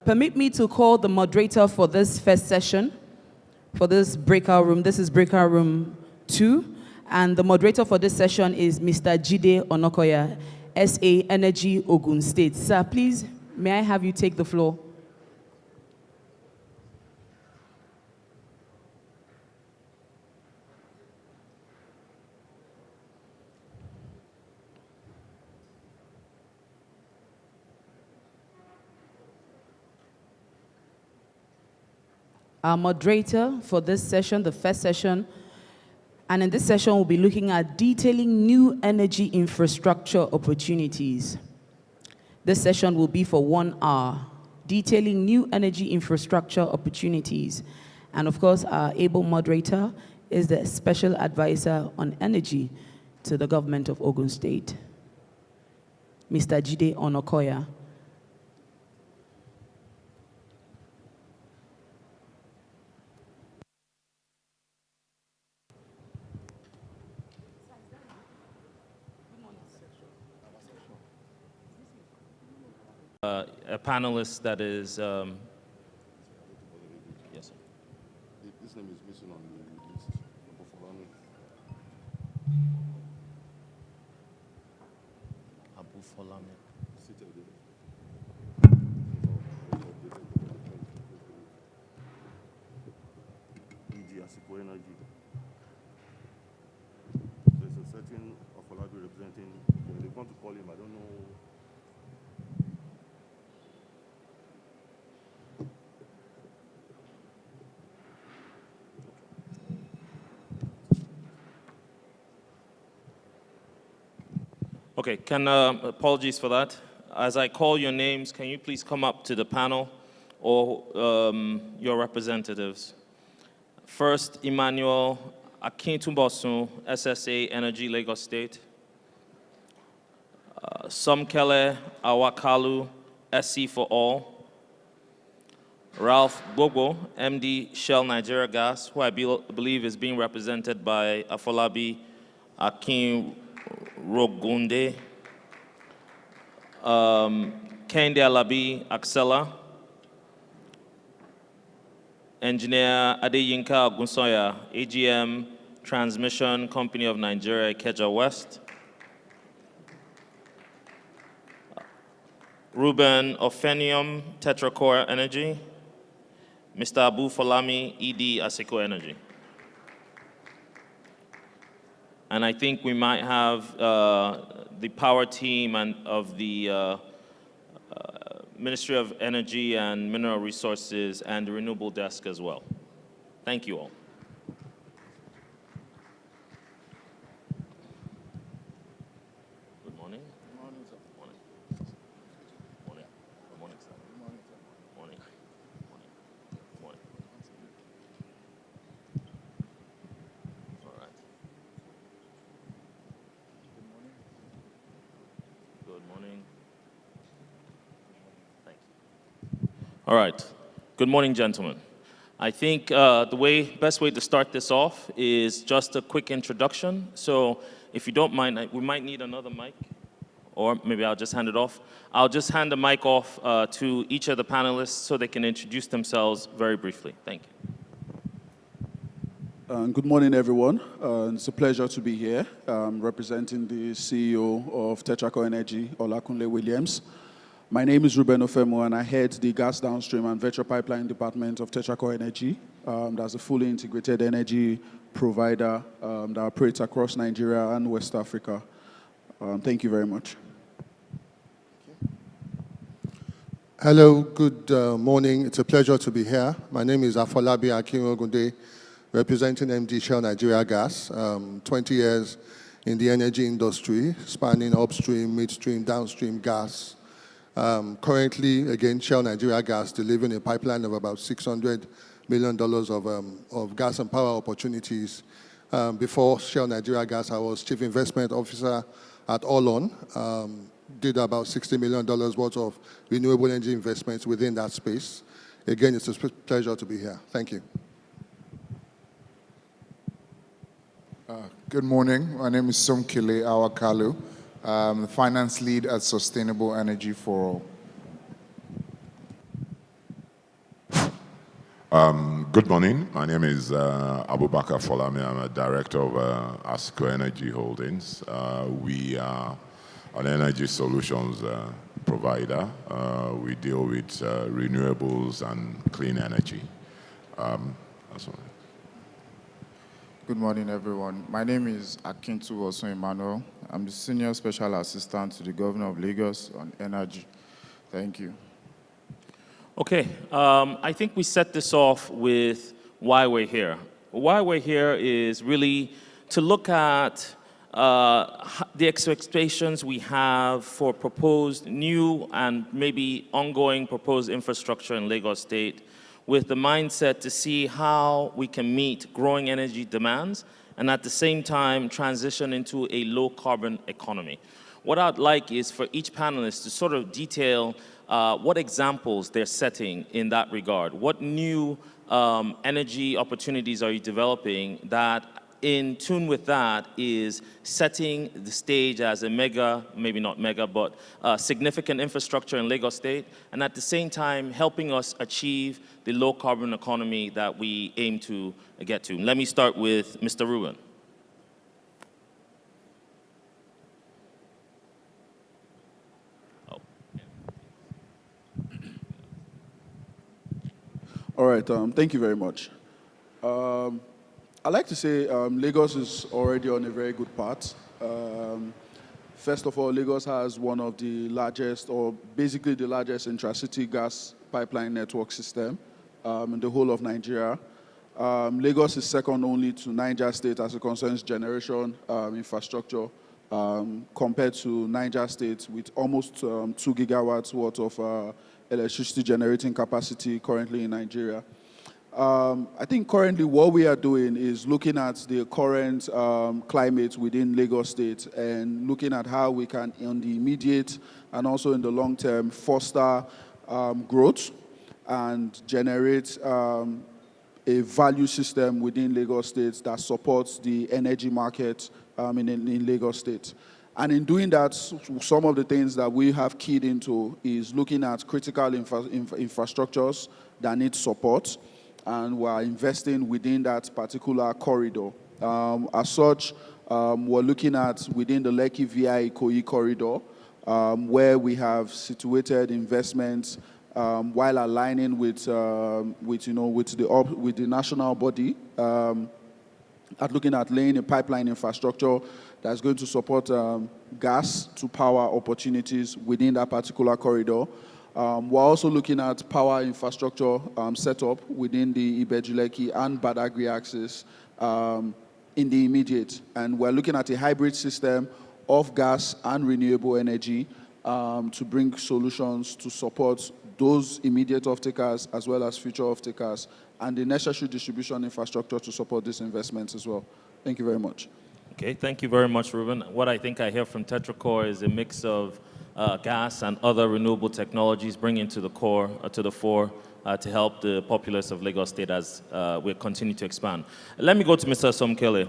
Permit me to call the moderator for this first session, for this breakout room. This is breakout room 2. And the moderator for this session is Mr. Jide Onakoya, SA Energy, Ogun State. Sir, please, may I have you take the floor? Our moderator for this session, the first session, and in this session we'll be looking at detailing new energy infrastructure opportunities. This session will be for 1 hour, detailing new energy infrastructure opportunities. And of course, our able moderator is the special advisor on energy to the government of Ogun State, Mr. Jide Onakoya. A panelist that is, yes, sir. This name is missing on the list. Abu Folame. Energy. There's a certain Alabi representing. They want to call him. I don't know. Okay, apologies for that. As I call your names, can you please come up to the panel or your representatives? First, Emmanuel, Akintunbosun, SSA Energy, Lagos State. Somkele, Awa-Kalu, SEforALL. Ralph Gbobo, MD, Shell Nigeria Gas, who I believe is being represented by Afolabi Akintunbosun. Kehinde, Alabi, Axella. Engineer Adeyinka Ogunsanya, AGM Transmission Company of Nigeria, Ikeja West. Ruben Ofenium, Tetracore Energy. Mr. Abu Folami, ED, Asiko Energy. And I think we might have the power team of the Ministry of Energy and Mineral Resources and the Renewable Desk as well. Thank you all. Good morning. Good morning, sir. Morning. Morning. Good morning, sir. Good morning, sir. Morning. Morning. Morning. All right. Good morning. Good morning. Thank you. All right. Good morning, gentlemen. I think the best way to start this off is just a quick introduction. So if you don't mind, we might need another mic, or maybe I'll just hand it off. I'll just hand the mic off to each of the panelists so they can introduce themselves very briefly. Thank you. Good morning, everyone. It's a pleasure to be here, representing the CEO of Tetracore Energy, Olakunle Williams. My name is Ruben Ofemo, and I head the Gas Downstream and Virtual Pipeline Department of Tetracore Energy. That's a fully integrated energy provider that operates across Nigeria and West Africa. Thank you very much. Hello, good morning. It's a pleasure to be here. My name is Afolabi Akintunbosun, representing MD Shell Nigeria Gas. 20 years in the energy industry, spanning upstream, midstream, downstream gas. Currently, again, Shell Nigeria Gas delivering a pipeline of about $600 million of gas and power opportunities. Before Shell Nigeria Gas, I was Chief Investment Officer at Ollon. Did about $60 million worth of renewable energy investments within that space. Again, it's a pleasure to be here. Thank you. Good morning. My name is Somkele Awa-Kalu. I'm the finance lead at Sustainable Energy for All. Good morning. My name is Abubakar Folami. I'm a director of ASCO Energy Holdings. We are an energy solutions provider. We deal with renewables and clean energy. That's all. Good morning, everyone. My name is Akintunbosun Emmanuel. I'm the Senior Special Assistant to the Governor of Lagos on Energy. Thank you. Okay, I think we set this off with why we're here. Why we're here is really to look at the expectations we have for proposed new and maybe ongoing proposed infrastructure in Lagos State, with the mindset to see how we can meet growing energy demands and at the same time transition into a low carbon economy. What I'd like is for each panelist to sort of detail what examples they're setting in that regard. What new energy opportunities are you developing that in tune with that is setting the stage as a mega, maybe not mega, but significant infrastructure in Lagos State, and at the same time helping us achieve the low carbon economy that we aim to get to. Let me start with Mr. Ruben. All right, thank you very much. I'd like to say Lagos is already on a very good path. First of all, Lagos has one of the largest, or basically the largest intracity gas pipeline network system in the whole of Nigeria. Lagos is second only to Niger State as it concerns generation infrastructure, compared to Niger State with almost 2 gigawatts worth of electricity generating capacity currently in Nigeria. I think currently what we are doing is looking at the current climate within Lagos State and looking at how we can, in the immediate and also in the long term, foster growth and generate a value system within Lagos State that supports the energy market in Lagos State. And in doing that, some of the things that we have keyed into is looking at critical infrastructures that need support, and we're investing within that particular corridor. As such, we're looking at within the Lekki via Ikoyi corridor, where we have situated investments while aligning with the national body, at looking at laying a pipeline infrastructure that's going to support gas to power opportunities within that particular corridor. We're also looking at power infrastructure setup within the Ibeju-Lekki and Badagry axis in the immediate. And we're looking at a hybrid system of gas and renewable energy to bring solutions to support those immediate off-takers as well as future off-takers, and the necessary distribution infrastructure to support these investments as well. Thank you very much. Okay, thank you very much, Ruben. What I think I hear from TetraCore is a mix of gas and other renewable technologies bringing to the core, to the fore, to help the populace of Lagos State as we continue to expand. Let me go to Mr. Somkele.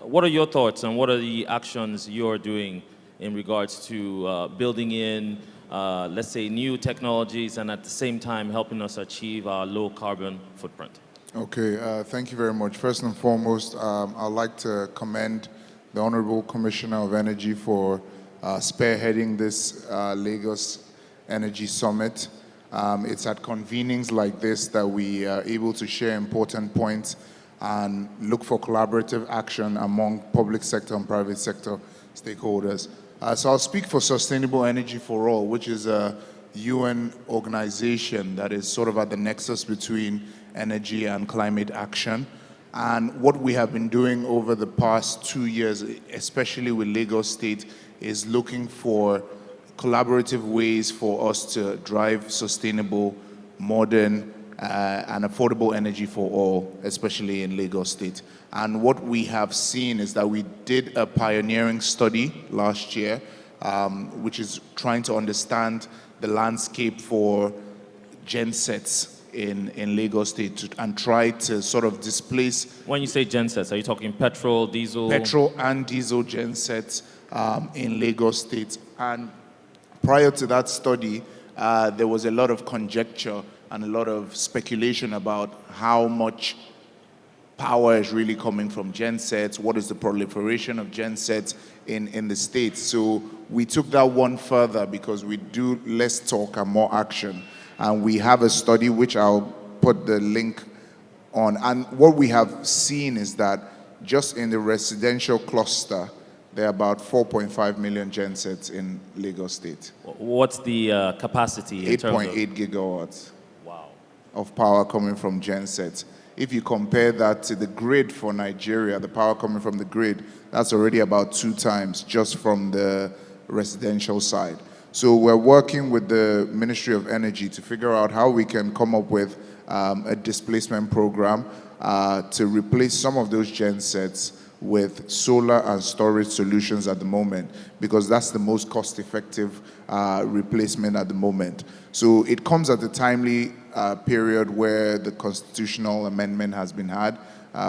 What are your thoughts and what are the actions you're doing in regards to building in, let's say, new technologies and at the same time helping us achieve our low carbon footprint? Okay, thank you very much. First and foremost, I'd like to commend the Honorable Commissioner of Energy for spearheading this Lagos Energy Summit. It's at convenings like this that we are able to share important points and look for collaborative action among public sector and private sector stakeholders. So I'll speak for Sustainable Energy for All, which is a UN organization that is sort of at the nexus between energy and climate action. And what we have been doing over the past 2 years, especially with Lagos State, is looking for collaborative ways for us to drive sustainable, modern, and affordable energy for all, especially in Lagos State. And what we have seen is that we did a pioneering study last year, which is trying to understand the landscape for gensets in Lagos State and try to sort of displace. When you say gensets, are you talking petrol, diesel? Petrol and diesel gensets in Lagos State. And prior to that study, there was a lot of conjecture and a lot of speculation about how much power is really coming from gensets, what is the proliferation of gensets in the States. So we took that one further because we do less talk and more action. And we have a study which I'll put the link on. And what we have seen is that just in the residential cluster, there are about 4.5 million gensets in Lagos State. What's the capacity? 8.8 gigawatts. Wow. Of power coming from gensets. If you compare that to the grid for Nigeria, the power coming from the grid, that's already about 2 times just from the residential side. So we're working with the Ministry of Energy to figure out how we can come up with a displacement program to replace some of those gensets with solar and storage solutions at the moment, because that's the most cost-effective replacement at the moment. So it comes at a timely period where the constitutional amendment has been had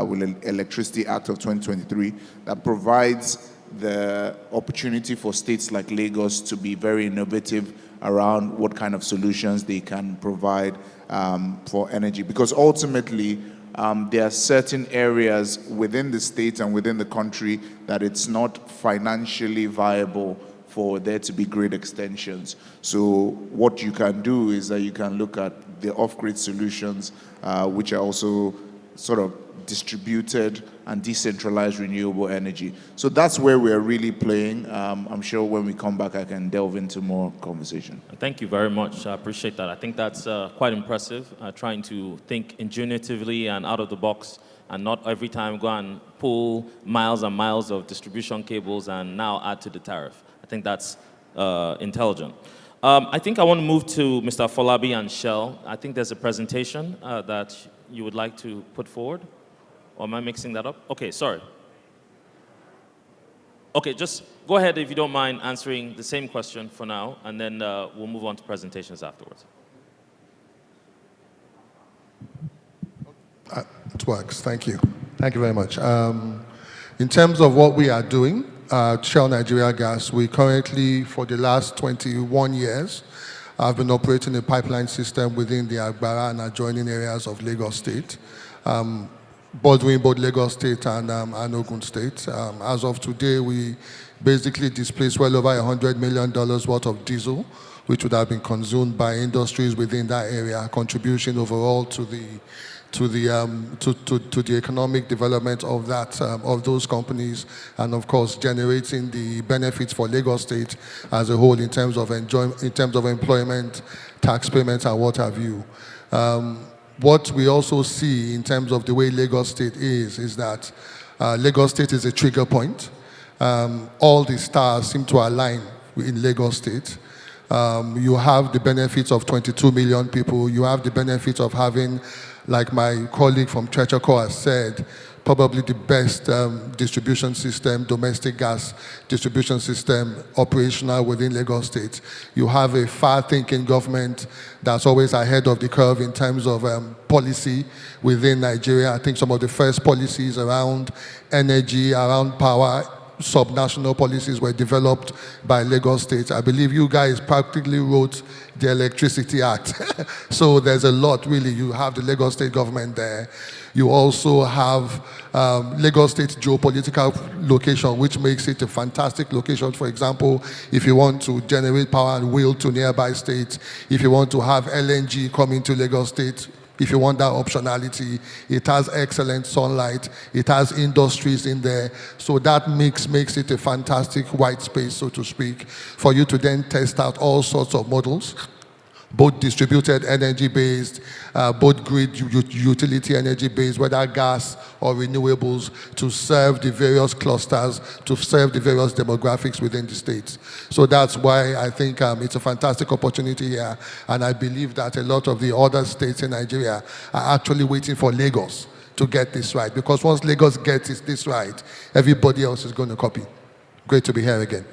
with the Electricity Act of 2023 that provides the opportunity for states like Lagos to be very innovative around what kind of solutions they can provide for energy. Because ultimately, there are certain areas within the state and within the country that it's not financially viable for there to be grid extensions. So what you can do is that you can look at the off-grid solutions, which are also sort of distributed and decentralized renewable energy. So that's where we're really playing. I'm sure when we come back, I can delve into more conversation. Thank you very much. I appreciate that. I think that's quite impressive, trying to think ingenuitively and out of the box and not every time go and pull miles and miles of distribution cables and now add to the tariff. I think that's intelligent. I think I want to move to Mr. Afolabi and Shell. I think there's a presentation that you would like to put forward. Or am I mixing that up? Okay, sorry. Okay, just go ahead if you don't mind answering the same question for now, and then we'll move on to presentations afterwards. It works, thank you. Thank you very much. In terms of what we are doing, Shell Nigeria Gas, we currently, for the last 21 years, have been operating a pipeline system within the Agbara and adjoining areas of Lagos State. Bordering both Lagos State and Ogun State. As of today, we basically displaced well over $100 million worth of diesel, which would have been consumed by industries within that area, contribution overall to the economic development of of those companies, and of course generating the benefits for Lagos State as a whole in terms of employment, tax payments, and what have you. What we also see in terms of the way Lagos State is that Lagos State is a trigger point. All the stars seem to align in Lagos State. You have the benefits of 22 million people. You have the benefits of having, like my colleague from Tetraco has said, probably the best distribution system, domestic gas distribution system operational within Lagos State. You have a far-thinking government that's always ahead of the curve in terms of policy within Nigeria. I think some of the first policies around energy, around power, subnational policies were developed by Lagos State. I believe you guys practically wrote the Electricity Act. So there's a lot, really. You have the Lagos State government there. You also have Lagos State geopolitical location, which makes it a fantastic location. For example, if you want to generate power and wheel to nearby states, if you want to have LNG coming to Lagos State, if you want that optionality, it has excellent sunlight, it has industries in there, so that makes it a fantastic white space, so to speak, for you to then test out all sorts of models, both distributed energy-based, both grid utility energy-based, whether gas or renewables, to serve the various clusters, to serve the various demographics within the states. So that's why I think it's a fantastic opportunity here, and I believe that a lot of the other states in Nigeria are actually waiting for Lagos to get this right, because once Lagos gets this right, everybody else is going to copy. Great to be here again.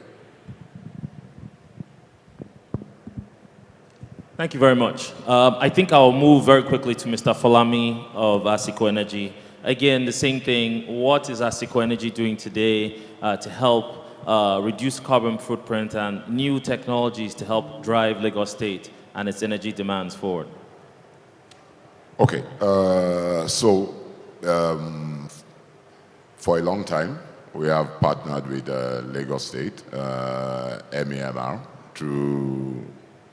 Thank you very much. I think I'll move very quickly to Mr. Falami of Asiko Energy. Again, the same thing. What is Asiko Energy doing today to help reduce carbon footprint and new technologies to help drive Lagos State and its energy demands forward? Okay, for a long time, we have partnered with Lagos State, MEMR, through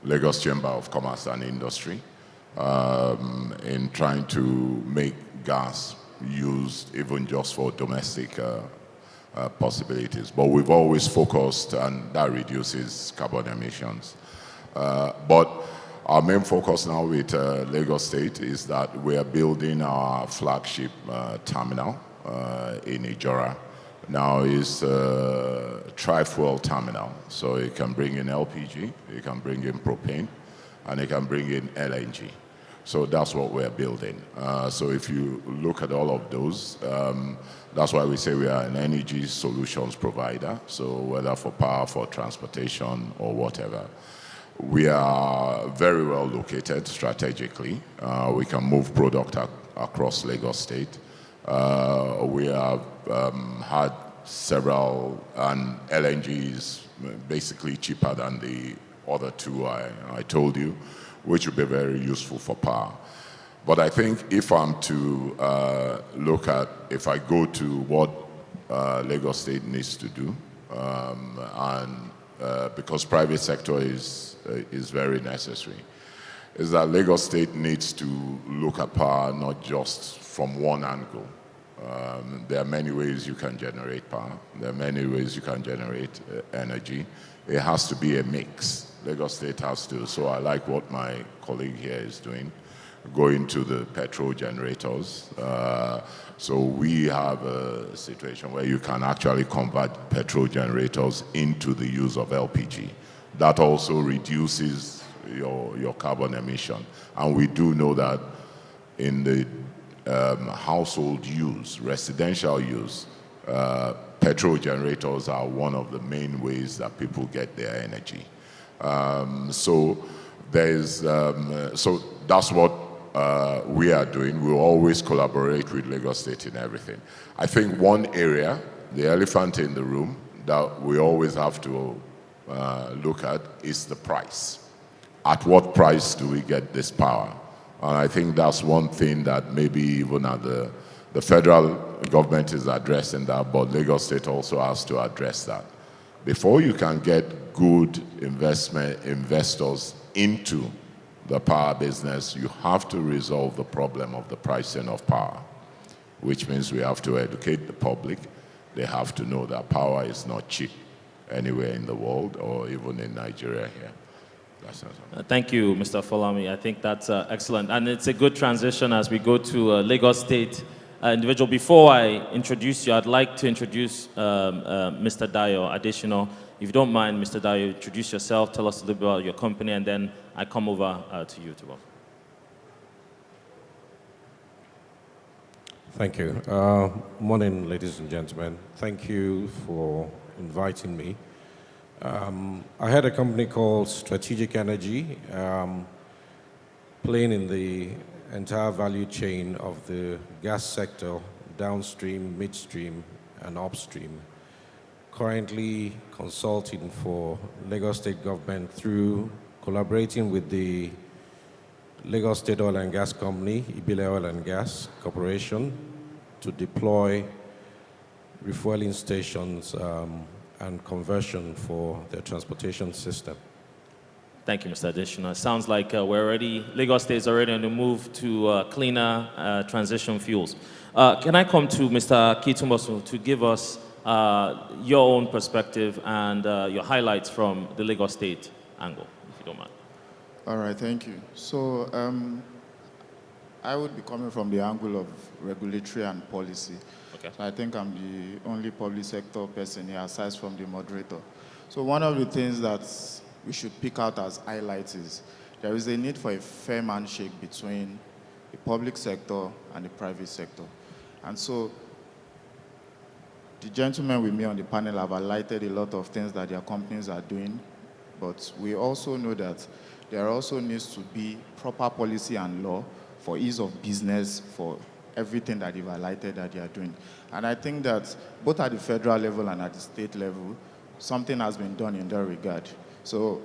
Lagos Chamber of Commerce and Industry, in trying to make gas used even just for domestic possibilities. But we've always focused, and that reduces carbon emissions. But our main focus now with Lagos State is that we are building our flagship terminal in Ijora. Now it's a tri-fuel terminal, so it can bring in LPG, it can bring in propane, and it can bring in LNG. So that's what we're building. So if you look at all of those, that's why we say we are an energy solutions provider. So whether for power, for transportation, or whatever. We are very well located strategically. We can move product across Lagos State. We have had several, and LNG is basically cheaper than the other two I told you, which would be very useful for power. But I think if I'm to look at, if I go to what Lagos State needs to do, because private sector is very necessary, is that Lagos State needs to look at power not just from one angle. There are many ways you can generate power. There are many ways you can generate energy. It has to be a mix. Lagos State has to. So I like what my colleague here is doing, going to the petrol generators. So we have a situation where you can actually convert petrol generators into the use of LPG. That also reduces your carbon emission. And we do know that in the household use, residential use, petrol generators are one of the main ways that people get their energy. So that's what we are doing. We'll always collaborate with Lagos State in everything. I think one area, the elephant in the room, that we always have to look at is the price. At what price do we get this power? And I think that's one thing that maybe even at the federal government is addressing that, but Lagos State also has to address that. Before you can get good investors into the power business, you have to resolve the problem of the pricing of power, which means we have to educate the public. They have to know that power is not cheap anywhere in the world or even in Nigeria here. Thank you, Mr. Folami. I think that's excellent. And it's a good transition as we go to Lagos State individual. Before I introduce you, I'd like to introduce Mr. Dayo additional. If you don't mind, Mr. Dayo, introduce yourself, tell us a little bit about your company, and then I come over to you, too. Thank you. Morning, ladies and gentlemen. Thank you for inviting me. I had a company called Strategic Energy, playing in the entire value chain of the gas sector, downstream, midstream, and upstream. Currently consulting for Lagos State government through collaborating with the Lagos State Oil and Gas Company, Ibile Oil and Gas Corporation, to deploy refueling stations and conversion for their transportation system. Thank you, Mr. Additional. It sounds like Lagos State is already on the move to cleaner transition fuels. Can I come to Mr. Akintunbosun to give us your own perspective and your highlights from the Lagos State angle, if you don't mind? All right, thank you. So I would be coming from the angle of regulatory and policy. Okay. So I think I'm the only public sector person here aside from the moderator. So one of the things that we should pick out as highlights is there is a need for a fair handshake between the public sector and the private sector. And so the gentlemen with me on the panel have highlighted a lot of things that their companies are doing, but we also know that there also needs to be proper policy and law for ease of business for everything that they've highlighted that they are doing. And I think that both at the federal level and at the state level, something has been done in that regard. So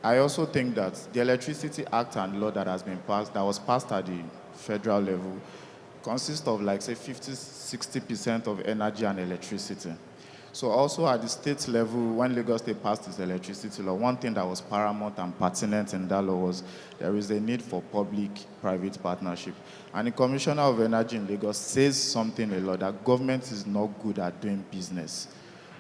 I also think that the Electricity Act and law that has been passed, that was passed at the federal level consists of like say 50–60% of energy and electricity. So also at the state level, when Lagos State passed its electricity law, one thing that was paramount and pertinent in that law was there is a need for public-private partnership. And the Commissioner of Energy in Lagos says something a lot, that government is not good at doing business.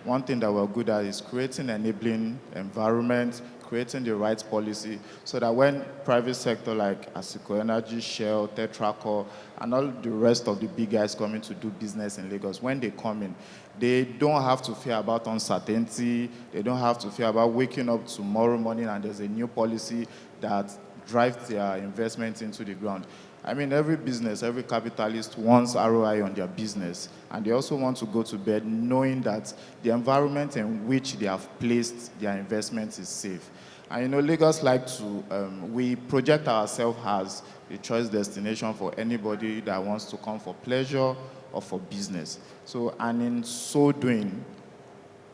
One thing that we're good at is creating enabling environment, creating the right policy, so that when private sector like Asiko Energy, Shell, Tetraco, and all the rest of the big guys coming to do business in Lagos, when they come in, they don't have to fear about uncertainty, they don't have to fear about waking up tomorrow morning and there's a new policy that drives their investment into the ground. I mean, every business, every capitalist wants ROI on their business, and they also want to go to bed knowing that the environment in which they have placed their investment is safe. And you know, Lagos like to, we project ourselves as a choice destination for anybody that wants to come for pleasure or for business. So, and in so doing,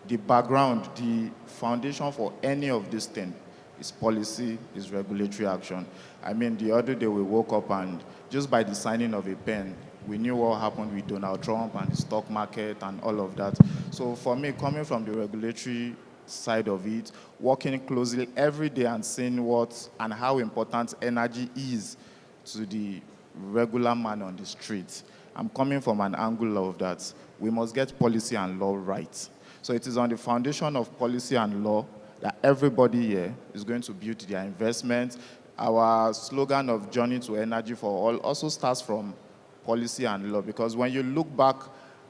the background, the foundation for any of these things is policy, is regulatory action. I mean, the other day we woke up and just by the signing of a pen, we knew what happened with Donald Trump and the stock market and all of that. So for me, coming from the regulatory side of it, working closely every day and seeing what and how important energy is to the regular man on the street, I'm coming from an angle of that. We must get policy and law right. So it is on the foundation of policy and law that everybody here is going to build their investment. Our slogan of Journey to Energy for All also starts from policy and law, because when you look back,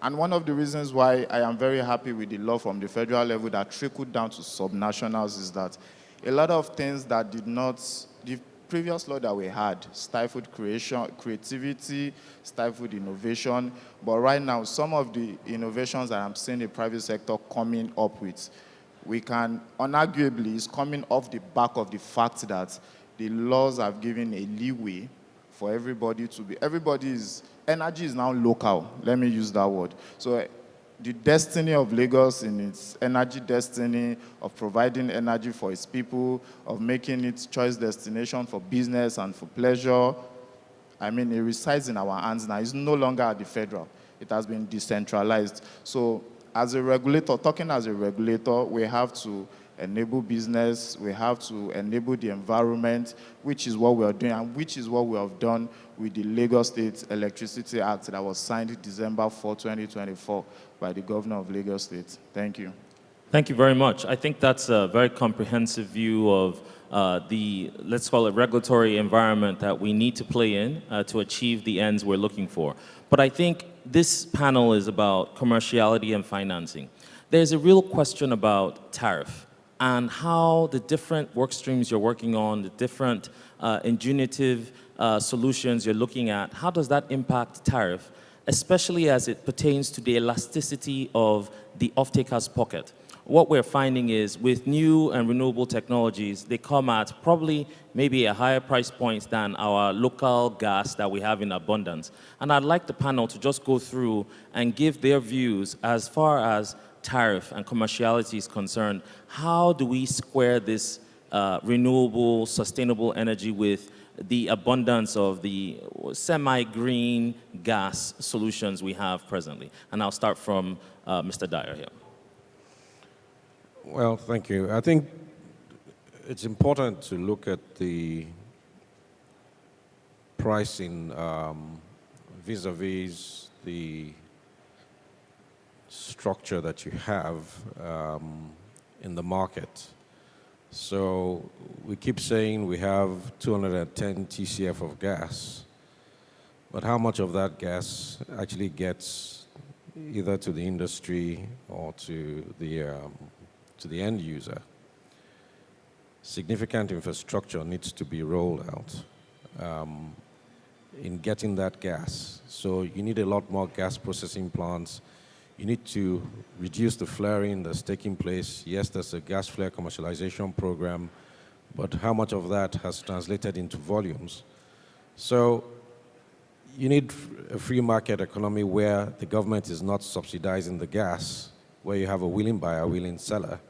and one of the reasons why I am very happy with the law from the federal level that trickled down to subnationals is that a lot of things that did not, the previous law that we had stifled creativity, stifled innovation, but right now some of the innovations that I'm seeing the private sector coming up with, we can unarguably is coming off the back of the fact that the laws have given a leeway for everybody to be, energy is now local, let me use that word. So the destiny of Lagos in its energy destiny, of providing energy for its people, of making its choice destination for business and for pleasure, I mean, it resides in our hands now. It's no longer at the federal. It has been decentralized. So as a regulator, talking as a regulator, we have to enable business, we have to enable the environment, which is what we are doing, and which is what we have done with the Lagos State Electricity Act that was signed December 4, 2024 by the Governor of Lagos State. Thank you. Thank you very much. I think that's a very comprehensive view of the, let's call it, regulatory environment that we need to play in to achieve the ends we're looking for. But I think this panel is about commerciality and financing. There's a real question about tariff and how the different work streams you're working on, the different ingenuitive solutions you're looking at, how does that impact tariff, especially as it pertains to the elasticity of the off-taker's pocket? What we're finding is with new and renewable technologies, they come at probably maybe a higher price point than our local gas that we have in abundance. And I'd like the panel to just go through and give their views as far as tariff and commerciality is concerned. How do we square this renewable, sustainable energy with the abundance of the semi-green gas solutions we have presently? And I'll start from Mr. Dyer here. Well, thank you. I think it's important to look at the pricing vis-a-vis the structure that you have in the market. So we keep saying we have 210 TCF of gas, but how much of that gas actually gets either to the industry or to the end user? Significant infrastructure needs to be rolled out in getting that gas. So you need a lot more gas processing plants. You need to reduce the flaring that's taking place. Yes, there's a gas flare commercialization program, but how much of that has translated into volumes? So you need a free market economy where the government is not subsidizing the gas, where you have a willing buyer, willing seller,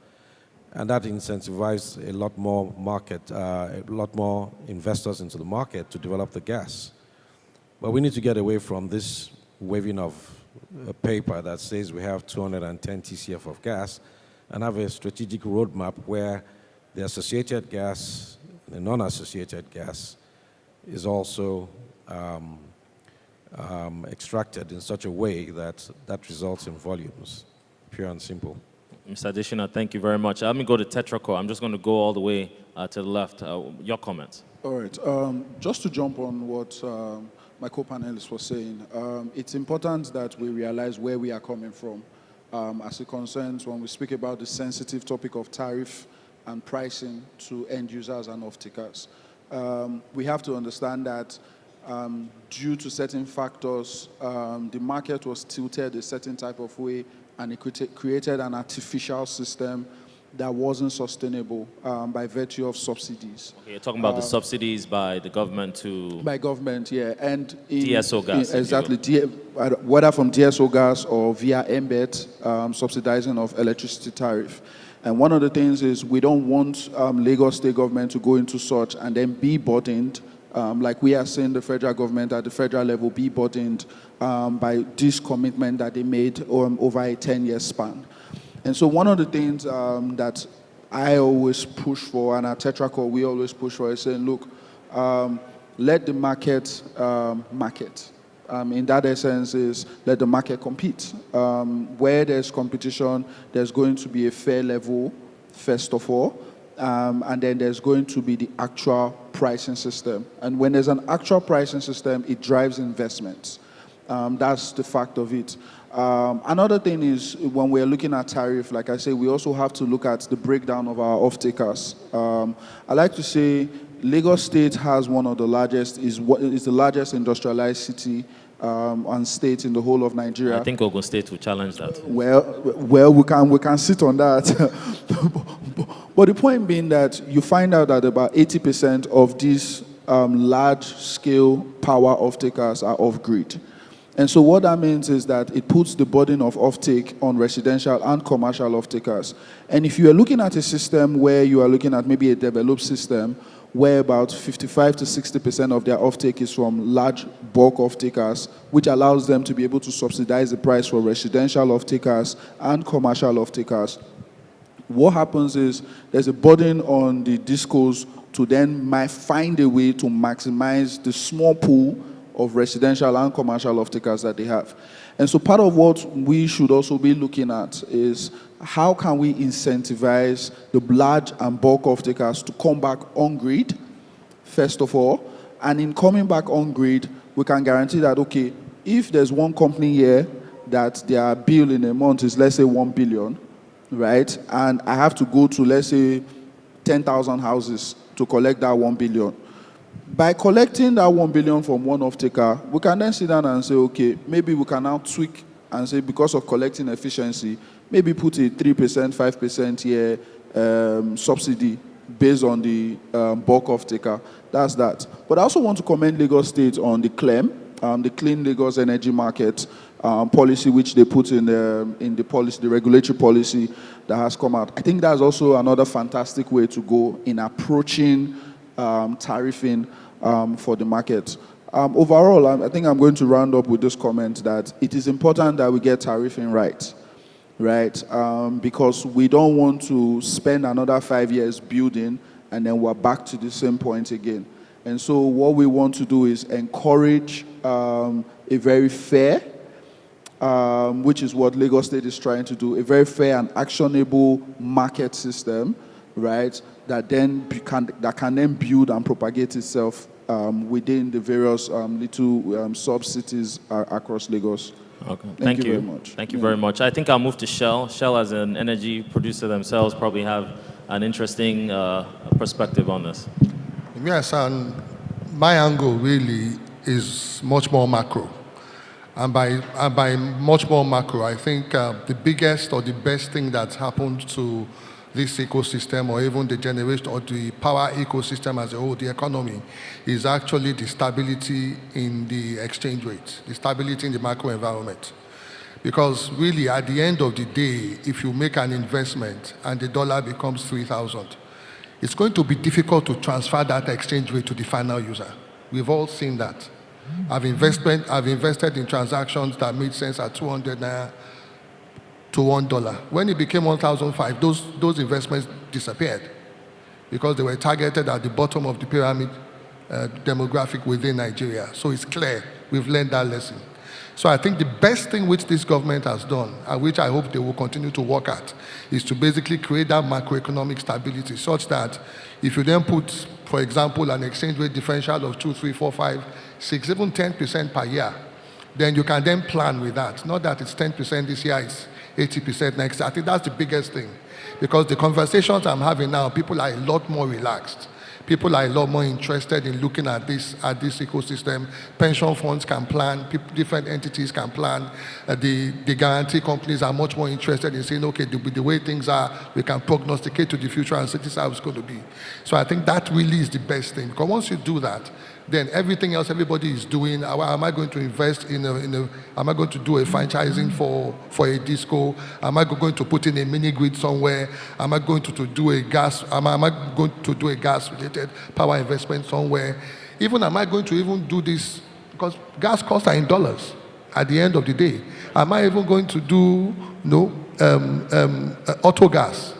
and that incentivizes a lot more investors into the market to develop the gas. But we need to get away from this waving of a paper that says we have 210 TCF of gas and have a strategic roadmap where the associated gas, the non-associated gas, is also extracted in such a way that results in volumes, pure and simple. Mr. Additioner, thank you very much. Let me go to Tetraco. I'm just going to go all the way to the left. Your comments. All right. Just to jump on what my co-panelist was saying, it's important that we realize where we are coming from as it concerns when we speak about the sensitive topic of tariff and pricing to end users and off-takers. We have to understand that due to certain factors, the market was tilted a certain type of way, and it created an artificial system that wasn't sustainable by virtue of subsidies. Okay, you're talking about the subsidies by the government to... By government, yeah. And DSO gas. Exactly, whether from DSO gas or via embed, subsidizing of electricity tariff. And one of the things is we don't want Lagos State government to go into such and then be burdened, like we are seeing the federal government at the federal level be burdened by this commitment that they made over a 10-year span. And so one of the things that I always push for, and at Tetraco we always push for, is saying, look, let the market market. In that essence is let the market compete. Where there's competition, there's going to be a fair level, first of all, and then there's going to be the actual pricing system. And when there's an actual pricing system, it drives investments. That's the fact of it. Another thing is when we're looking at tariff, like I say, we also have to look at the breakdown of our off-takers. I like to say Lagos State has one of the largest, is the largest industrialized city and state in the whole of Nigeria. I think Ogun State will challenge that. Well, we can sit on that. But the point being that you find out that about 80% of these large-scale power off-takers are off-grid. And so what that means is that it puts the burden of offtake on residential and commercial off-takers. And if you are looking at a system where you are looking at maybe a developed system where about 55 to 60% of their offtake is from large bulk off-takers, which allows them to be able to subsidize the price for residential off-takers and commercial off-takers, what happens is there's a burden on the discos to then find a way to maximize the small pool of residential and commercial off-takers that they have. And so part of what we should also be looking at is how can we incentivize the large and bulk off-takers to come back on grid, first of all, and in coming back on grid, we can guarantee that, okay, if there's one company here that their bill in a month is, let's say, 1 billion, right, and I have to go to, let's say, 10,000 houses to collect that 1 billion, by collecting that 1 billion from one off-taker, we can then sit down and say, okay, maybe we can now tweak and say, because of collecting efficiency, maybe put a 3%, 5% here subsidy based on the bulk off-taker. That's that. But I also want to commend Lagos State on the CLEM, the Clean Lagos Energy Market policy, which they put in the policy, the regulatory policy that has come out. I think that's also another fantastic way to go in approaching tariffing for the market. Overall, I think I'm going to round up with this comment that it is important that we get tariffing right? Because we don't want to spend another 5 years building and then we're back to the same point again. And so what we want to do is encourage a very fair, which is what Lagos State is trying to do, a very fair and actionable market system, right? That can then build and propagate itself within the various little sub-cities across Lagos. Okay. Thank you very much. Thank you very much. I think I'll move to Shell. Shell, as an energy producer themselves, probably have an interesting perspective on this. Yes, and my angle really is much more macro. And by much more macro, I think the biggest or the best thing that's happened to this ecosystem, or even the generation or the power ecosystem as a whole, the economy, is actually the stability in the exchange rate, the stability in the macro environment. Because really, at the end of the day, if you make an investment and the dollar becomes 3,000, it's going to be difficult to transfer that exchange rate to the final user. We've all seen that. I've invested in transactions that made sense at 200 naira to $1. When it became 1,005, those investments disappeared because they were targeted at the bottom of the pyramid demographic within Nigeria. So it's clear we've learned that lesson. So I think the best thing which this government has done, and which I hope they will continue to work at, is to basically create that macroeconomic stability such that if you then put, for example, an exchange rate differential of 2, 3, 4, 5, 6, even 10% per year, then you can then plan with that. Not that it's 10% this year, it's 80% next year. I think that's the biggest thing. Because the conversations I'm having now, people are a lot more relaxed. People are a lot more interested in looking at this ecosystem. Pension funds can plan, different entities can plan. The guarantee companies are much more interested in saying, okay, the way things are, we can prognosticate to the future and say this is how it's going to be. So I think that really is the best thing. Because once you do that, then everything else everybody is doing, am I going to invest am I going to do a franchising for a disco? Am I going to put in a mini grid somewhere? Am I going to do a gas related power investment somewhere? Even am I going to even do this, because gas costs are in dollars at the end of the day. Am I even going to do auto gas?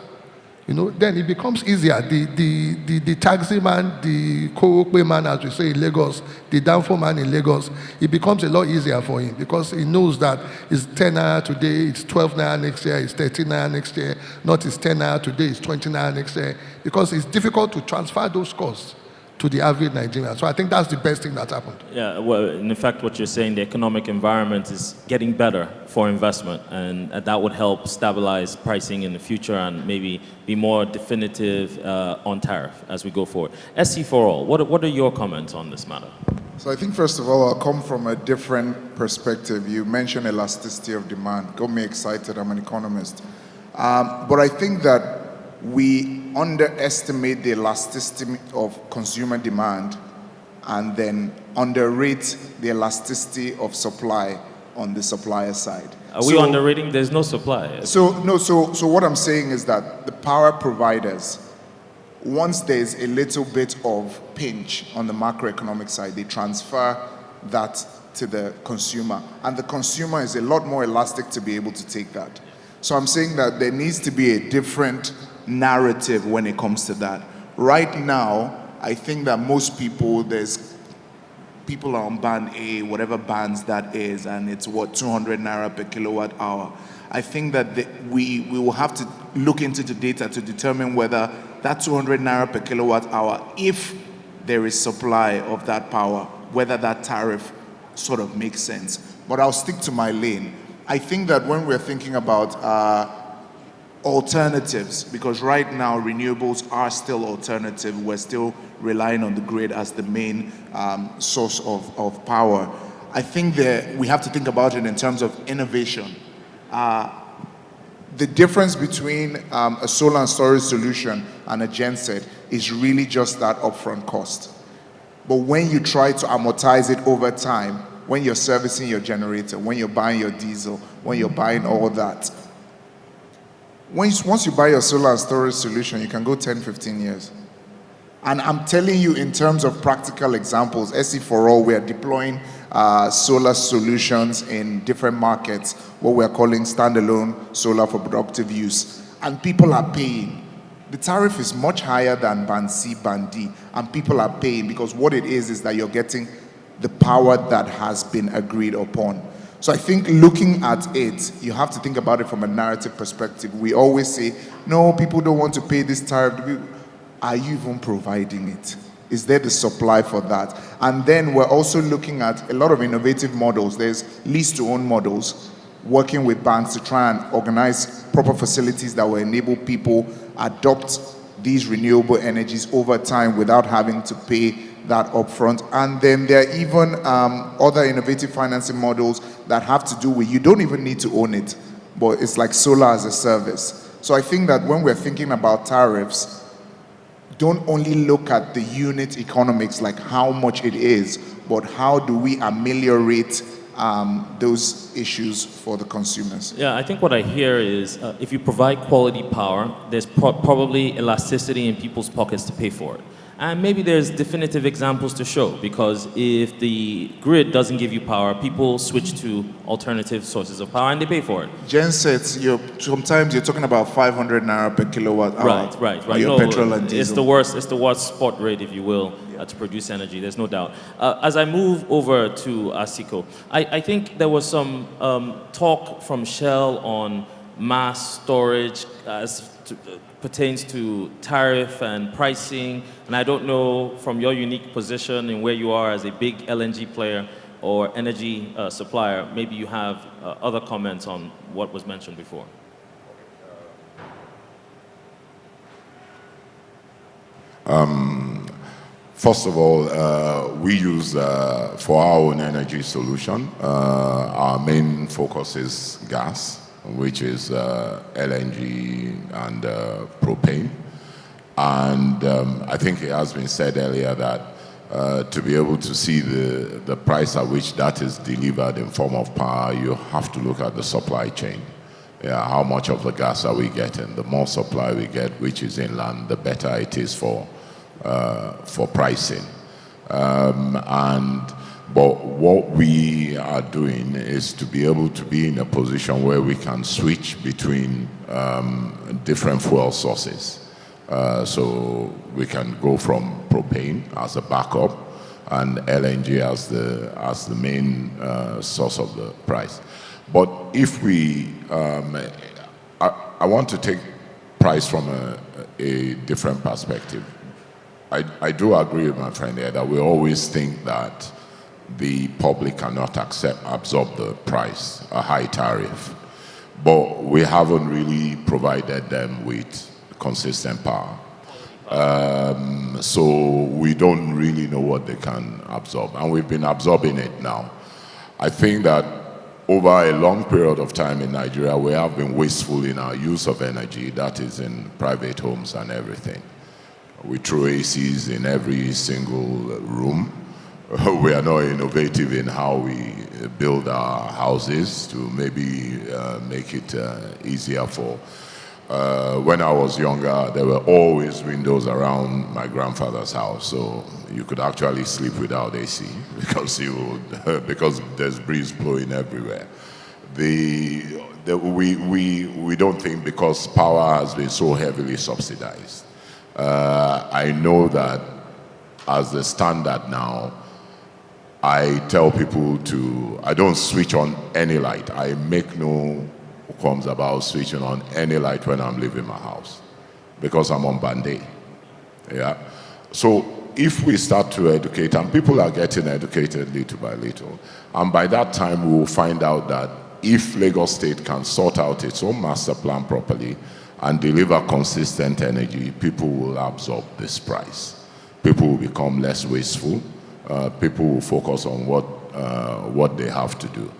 Then it becomes easier. The taxi man, the Korope man, as we say in Lagos, the downfall man in Lagos, it becomes a lot easier for him because he knows that it's 10 naira today, it's 12 naira next year, it's 13 naira next year, not it's 10 naira today, it's 20 naira next year, because it's difficult to transfer those costs to the average Nigerian. So I think that's the best thing that's happened. Yeah, well, in fact, what you're saying, the economic environment is getting better for investment, and that would help stabilize pricing in the future and maybe be more definitive on tariff as we go forward. SEforALL, what are your comments on this matter? So I think, first of all, I'll come from a different perspective. You mentioned elasticity of demand. Got me excited. I'm an economist. But I think that we underestimate the elasticity of consumer demand and then underrate the elasticity of supply on the supplier side. Are we underrating? There's no supply. So what I'm saying is that the power providers, once there's a little bit of pinch on the macroeconomic side, they transfer that to the consumer. And the consumer is a lot more elastic to be able to take that. So I'm saying that there needs to be a different narrative when it comes to that. Right now, I think that most people, people are on band A, whatever bands that is, and it's 200 naira per kilowatt hour. I think that we will have to look into the data to determine whether that 200 naira per kilowatt hour, if there is supply of that power, whether that tariff sort of makes sense. But I'll stick to my lane. I think that when we're thinking about alternatives, because right now renewables are still alternative. We're still relying on the grid as the main source of power. I think that we have to think about it in terms of innovation. The difference between a solar and storage solution and a genset is really just that upfront cost. But when you try to amortize it over time, when you're servicing your generator, when you're buying your diesel, when you're buying all that, once you buy your solar and storage solution, you can go 10, 15 years. And I'm telling you in terms of practical examples, SEforALL, we are deploying solar solutions in different markets, what we're calling standalone solar for productive use. And people are paying. The tariff is much higher than band C, band D, and people are paying because what it is that you're getting the power that has been agreed upon. So I think looking at it, you have to think about it from a narrative perspective. We always say, no, people don't want to pay this tariff. Are you even providing it? Is there the supply for that? And then we're also looking at a lot of innovative models. There's lease-to-own models, working with banks to try and organize proper facilities that will enable people adopt these renewable energies over time without having to pay that upfront. And then there are even other innovative financing models that have to do with, you don't even need to own it, but it's like solar as a service. So I think that when we're thinking about tariffs, don't only look at the unit economics, like how much it is, but how do we ameliorate those issues for the consumers? Yeah, I think what I hear is if you provide quality power, there's probably elasticity in people's pockets to pay for it. And maybe there's definitive examples to show, because if the grid doesn't give you power, people switch to alternative sources of power and they pay for it. Gensets, sometimes you're talking about 500 naira per kilowatt hour. Right. Your petrol and diesel. It's the worst spot rate, if you will, to produce energy. There's no doubt. As I move over to Asiko, I think there was some talk from Shell on mass storage as pertains to tariff and pricing, and I don't know from your unique position and where you are as a big LNG player or energy supplier, maybe you have other comments on what was mentioned before. First of all, we use, for our own energy solution, our main focus is gas, which is LNG and propane. And I think it has been said earlier that to be able to see the price at which that is delivered in form of power, you have to look at the supply chain. Yeah, how much of the gas are we getting? The more supply we get, which is inland, the better it is for pricing. But what we are doing is to be able to be in a position where we can switch between different fuel sources. So we can go from propane as a backup and LNG as the main source of the price. But if we, I want to take price from a different perspective. I do agree with my friend there that we always think that the public cannot absorb the price, a high tariff. But we haven't really provided them with consistent power. So we don't really know what they can absorb. And we've been absorbing it now. I think that over a long period of time in Nigeria, we have been wasteful in our use of energy, that is in private homes and everything. We throw ACs in every single room. We are not innovative in how we build our houses to maybe make it easier for. When I was younger, there were always windows around my grandfather's house, so you could actually sleep without AC because because there's breeze blowing everywhere. We don't think, because power has been so heavily subsidized. I know that as the standard now, I tell people I don't switch on any light. I make no qualms about switching on any light when I'm leaving my house because I'm on band-aid. Yeah. So if we start to educate, and people are getting educated little by little, and by that time we will find out that if Lagos State can sort out its own master plan properly and deliver consistent energy, people will absorb this price. People will become less wasteful. People will focus on what they have to do.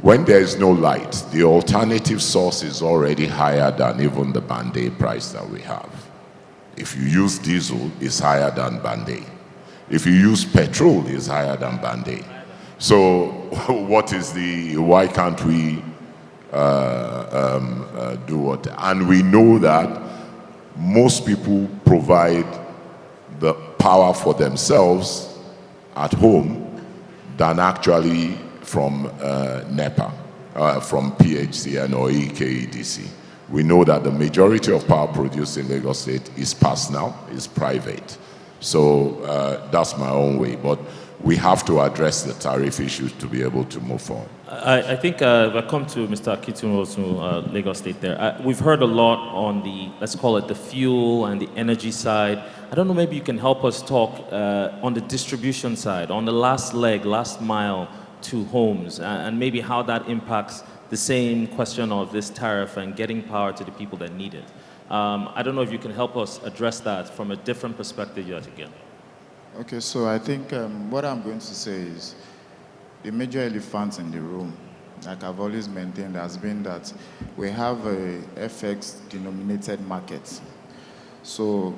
When there is no light, the alternative source is already higher than even the band-aid price that we have. If you use diesel, it's higher than band-aid. If you use petrol, it's higher than band-aid. So why can't we do what? And we know that most people provide the power for themselves at home than actually from NEPA, from PHCN or EKEDC. We know that the majority of power produced in Lagos State is personal, is private. So that's my own way. But we have to address the tariff issues to be able to move forward. I think if I come to Mr. Akintunbosun, Lagos State there, we've heard a lot on the, let's call it the fuel and the energy side. I don't know, maybe you can help us talk on the distribution side, on the last leg, last mile to homes, and maybe how that impacts the same question of this tariff and getting power to the people that need it. I don't know if you can help us address that from a different perspective yet again. Okay, so I think what I'm going to say is the major elephant in the room, like I've always maintained, has been that we have a FX-denominated market. So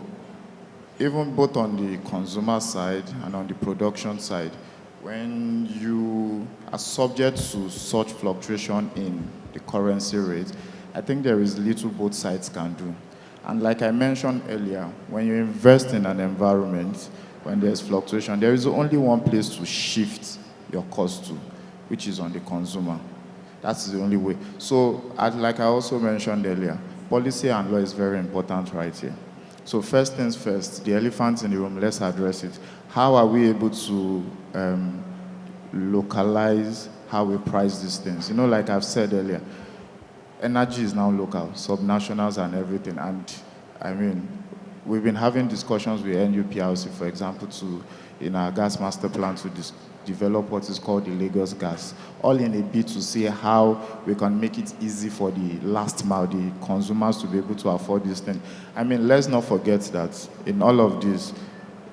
even both on the consumer side and on the production side, when you are subject to such fluctuation in the currency rate, I think there is little both sides can do. And like I mentioned earlier, when you invest in an environment, when there's fluctuation, there is only one place to shift your cost to, which is on the consumer. That's the only way. So, like I also mentioned earlier, policy and law is very important right here. So first things first, the elephant in the room, let's address it. How are we able to localize how we price these things? You know, like I've said earlier, energy is now local, subnationals and everything. And I mean, we've been having discussions with NUPRC, for example, in our gas master plan to develop what is called the Lagos gas, all in a bid to see how we can make it easy for the last mile, the consumers to be able to afford this thing. I mean, let's not forget that in all of this,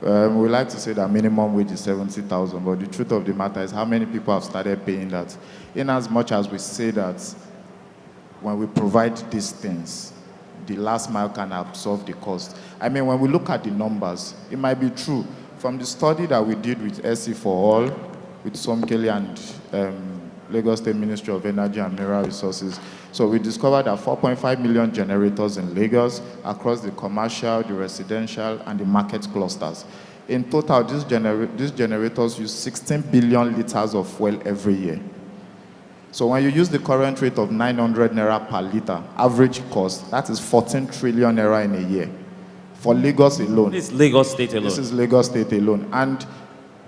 we like to say that minimum wage is 70,000, but the truth of the matter is how many people have started paying that. In as much as we say that when we provide these things, the last mile can absorb the cost. I mean, when we look at the numbers, it might be true. From the study that we did with SEforALL, with Somkele and Lagos State Ministry of Energy and Mineral Resources, so we discovered that 4.5 million generators in Lagos across the commercial, the residential, and the market clusters. In total, these generators use 16 billion liters of fuel every year. So when you use the current rate of 900 naira per liter, average cost, that is 14 trillion naira in a year. For Lagos alone. This is Lagos State alone. This is Lagos State alone. And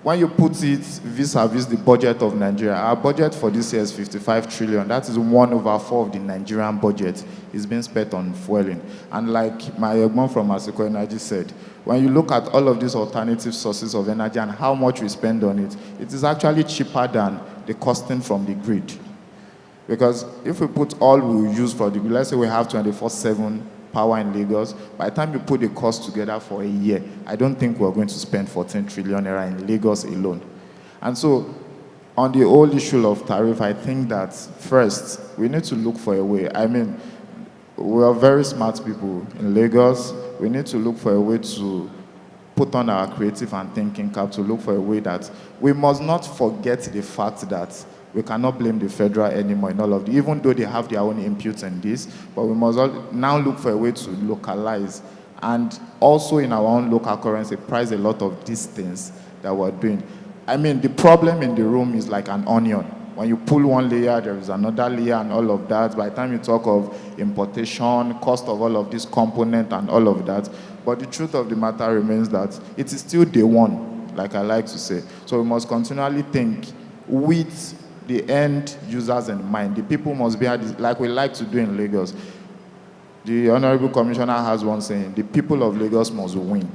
when you put it vis-a-vis the budget of Nigeria, our budget for this year is 55 trillion. That is 1/4 of the Nigerian budget is being spent on fueling. And like my Ogun from Asiko Energy said, when you look at all of these alternative sources of energy and how much we spend on it, it is actually cheaper than the costing from the grid. Because if we put all we use for the grid, let's say we have 24/7 power in Lagos, by the time you put the cost together for a year, I don't think we're going to spend 14 trillion naira in Lagos alone. And so, on the whole issue of tariff, I think that first, we need to look for a way. I mean, we are very smart people in Lagos. We need to look for a way to put on our creative and thinking cap to look for a way that we must not forget the fact that we cannot blame the federal anymore in all of this, even though they have their own inputs in this, but we must now look for a way to localize and also in our own local currency price a lot of these things that we're doing. I mean, the problem in the room is like an onion. When you pull one layer, there is another layer and all of that. By the time you talk of importation, cost of all of this component and all of that, but the truth of the matter remains that it is still day one, like I like to say. So we must continually think with the end users in mind. The people must be, like we like to do in Lagos. The Honorable Commissioner has one saying, the people of Lagos must win.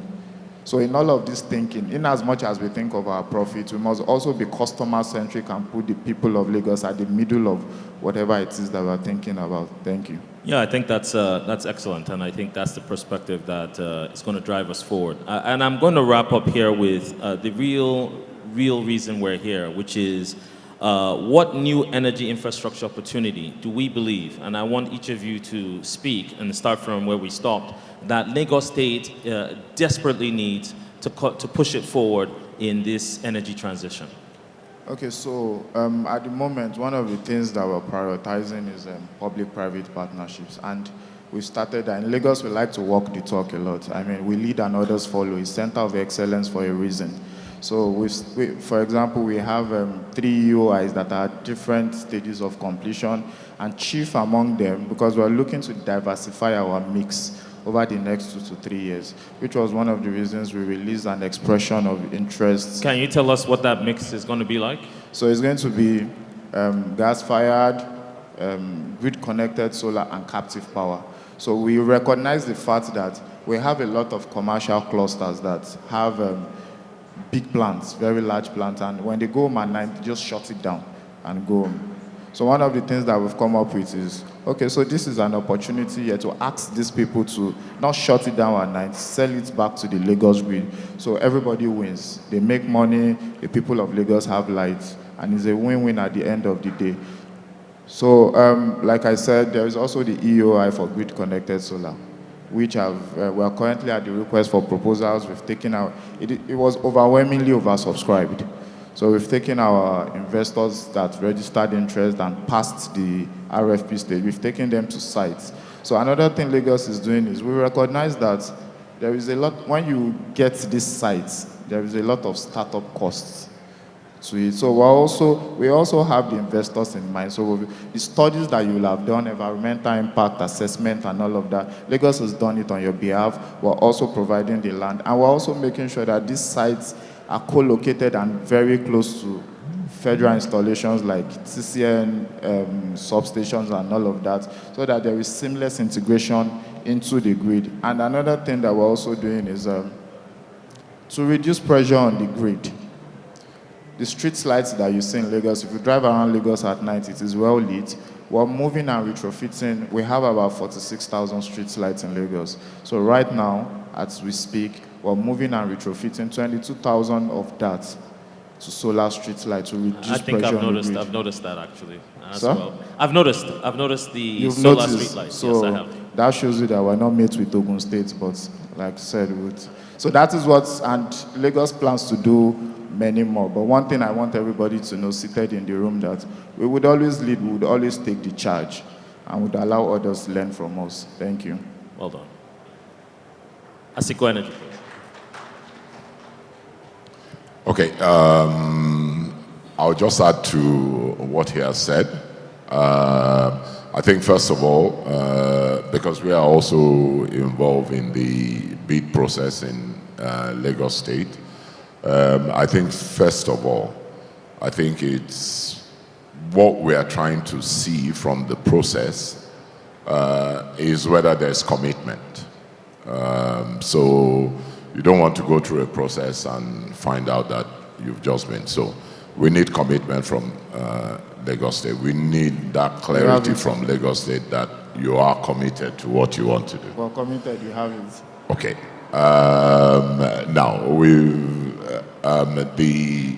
So in all of this thinking, in as much as we think of our profit, we must also be customer-centric and put the people of Lagos at the middle of whatever it is that we're thinking about. Thank you. Yeah, I think that's excellent, and I think that's the perspective that is going to drive us forward. And I'm going to wrap up here with the real reason we're here, which is what new energy infrastructure opportunity do we believe, and I want each of you to speak and start from where we stopped, that Lagos State desperately needs to push it forward in this energy transition? Okay, so at the moment, one of the things that we're prioritizing is public-private partnerships. And we started that. In Lagos, we like to walk the talk a lot. I mean, we lead and others follow. It's Center of Excellence for a reason. So, for example, we have 3 EOIs that are at different stages of completion, and chief among them, because we're looking to diversify our mix over the next 2 to 3 years, which was one of the reasons we released an expression of interest. Can you tell us what that mix is going to be like? So it's going to be gas-fired, grid-connected solar, and captive power. So we recognize the fact that we have a lot of commercial clusters that have big plants, very large plants, and when they go home at night, they just shut it down and go home. So one of the things that we've come up with is, okay, so this is an opportunity here to ask these people to not shut it down at night, sell it back to the Lagos grid. So everybody wins. They make money, the people of Lagos have lights, and it's a win-win at the end of the day. So like I said, there is also the EOI for grid-connected solar, which we are currently at the request for proposals. We've taken out, it was overwhelmingly oversubscribed. So we've taken our investors that registered interest and passed the RFP stage. We've taken them to sites. So another thing Lagos is doing is we recognize that there is a lot, when you get these sites, there is a lot of startup costs to it. So we also have the investors in mind. So the studies that you will have done, environmental impact assessment and all of that, Lagos has done it on your behalf. We're also providing the land. And we're also making sure that these sites are co-located and very close to federal installations like TCN, substations and all of that, so that there is seamless integration into the grid. And another thing that we're also doing is to reduce pressure on the grid. The street lights that you see in Lagos, if you drive around Lagos at night, it is well lit. We're moving and retrofitting. We have about 46,000 street lights in Lagos. So right now, as we speak, we're moving and retrofitting 22,000 of that to solar street lights to reduce pressure. I think on the grid. I've noticed that actually as Sir? well. I've noticed the You've solar noticed, street lights. so Yes, I have. that shows you that we're not met with Ogun State, but like I said, so that is what, and Lagos plans to do many more. But one thing I want everybody to know, seated in the room, that we would always lead, we would always take the charge, and would allow others to learn from us. Thank you. Well done. SEforALL, please. Okay, I'll just add to what he has said. I think first of all, because we are also involved in the bid process in Lagos State, I think first of all, I think it's what we are trying to see from the process is whether there's commitment. So you don't want to go through a process and find out that you've just been. So we need commitment from Lagos State. We need that clarity from Lagos State that you are committed to what you want to do. Well, committed, you have it. Okay. Now, the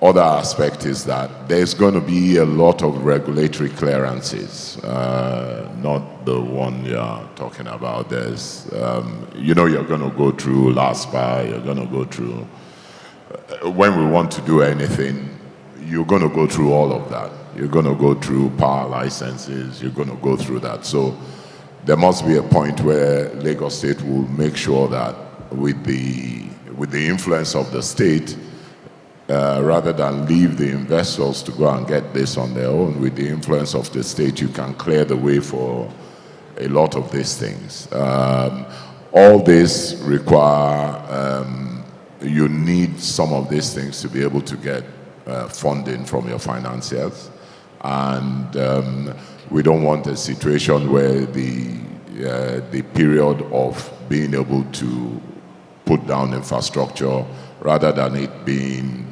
other aspect is that there's going to be a lot of regulatory clearances, not the one you're talking about. There's, you're going to go through LASPA, you're going to go through, when we want to do anything, you're going to go through all of that. You're going to go through power licenses, you're going to go through that. So there must be a point where Lagos State will make sure that with the influence of the state, rather than leave the investors to go and get this on their own, with the influence of the state, you can clear the way for a lot of these things. All this require, you need some of these things to be able to get funding from your financiers. And we don't want a situation where the period of being able to put down infrastructure, rather than it being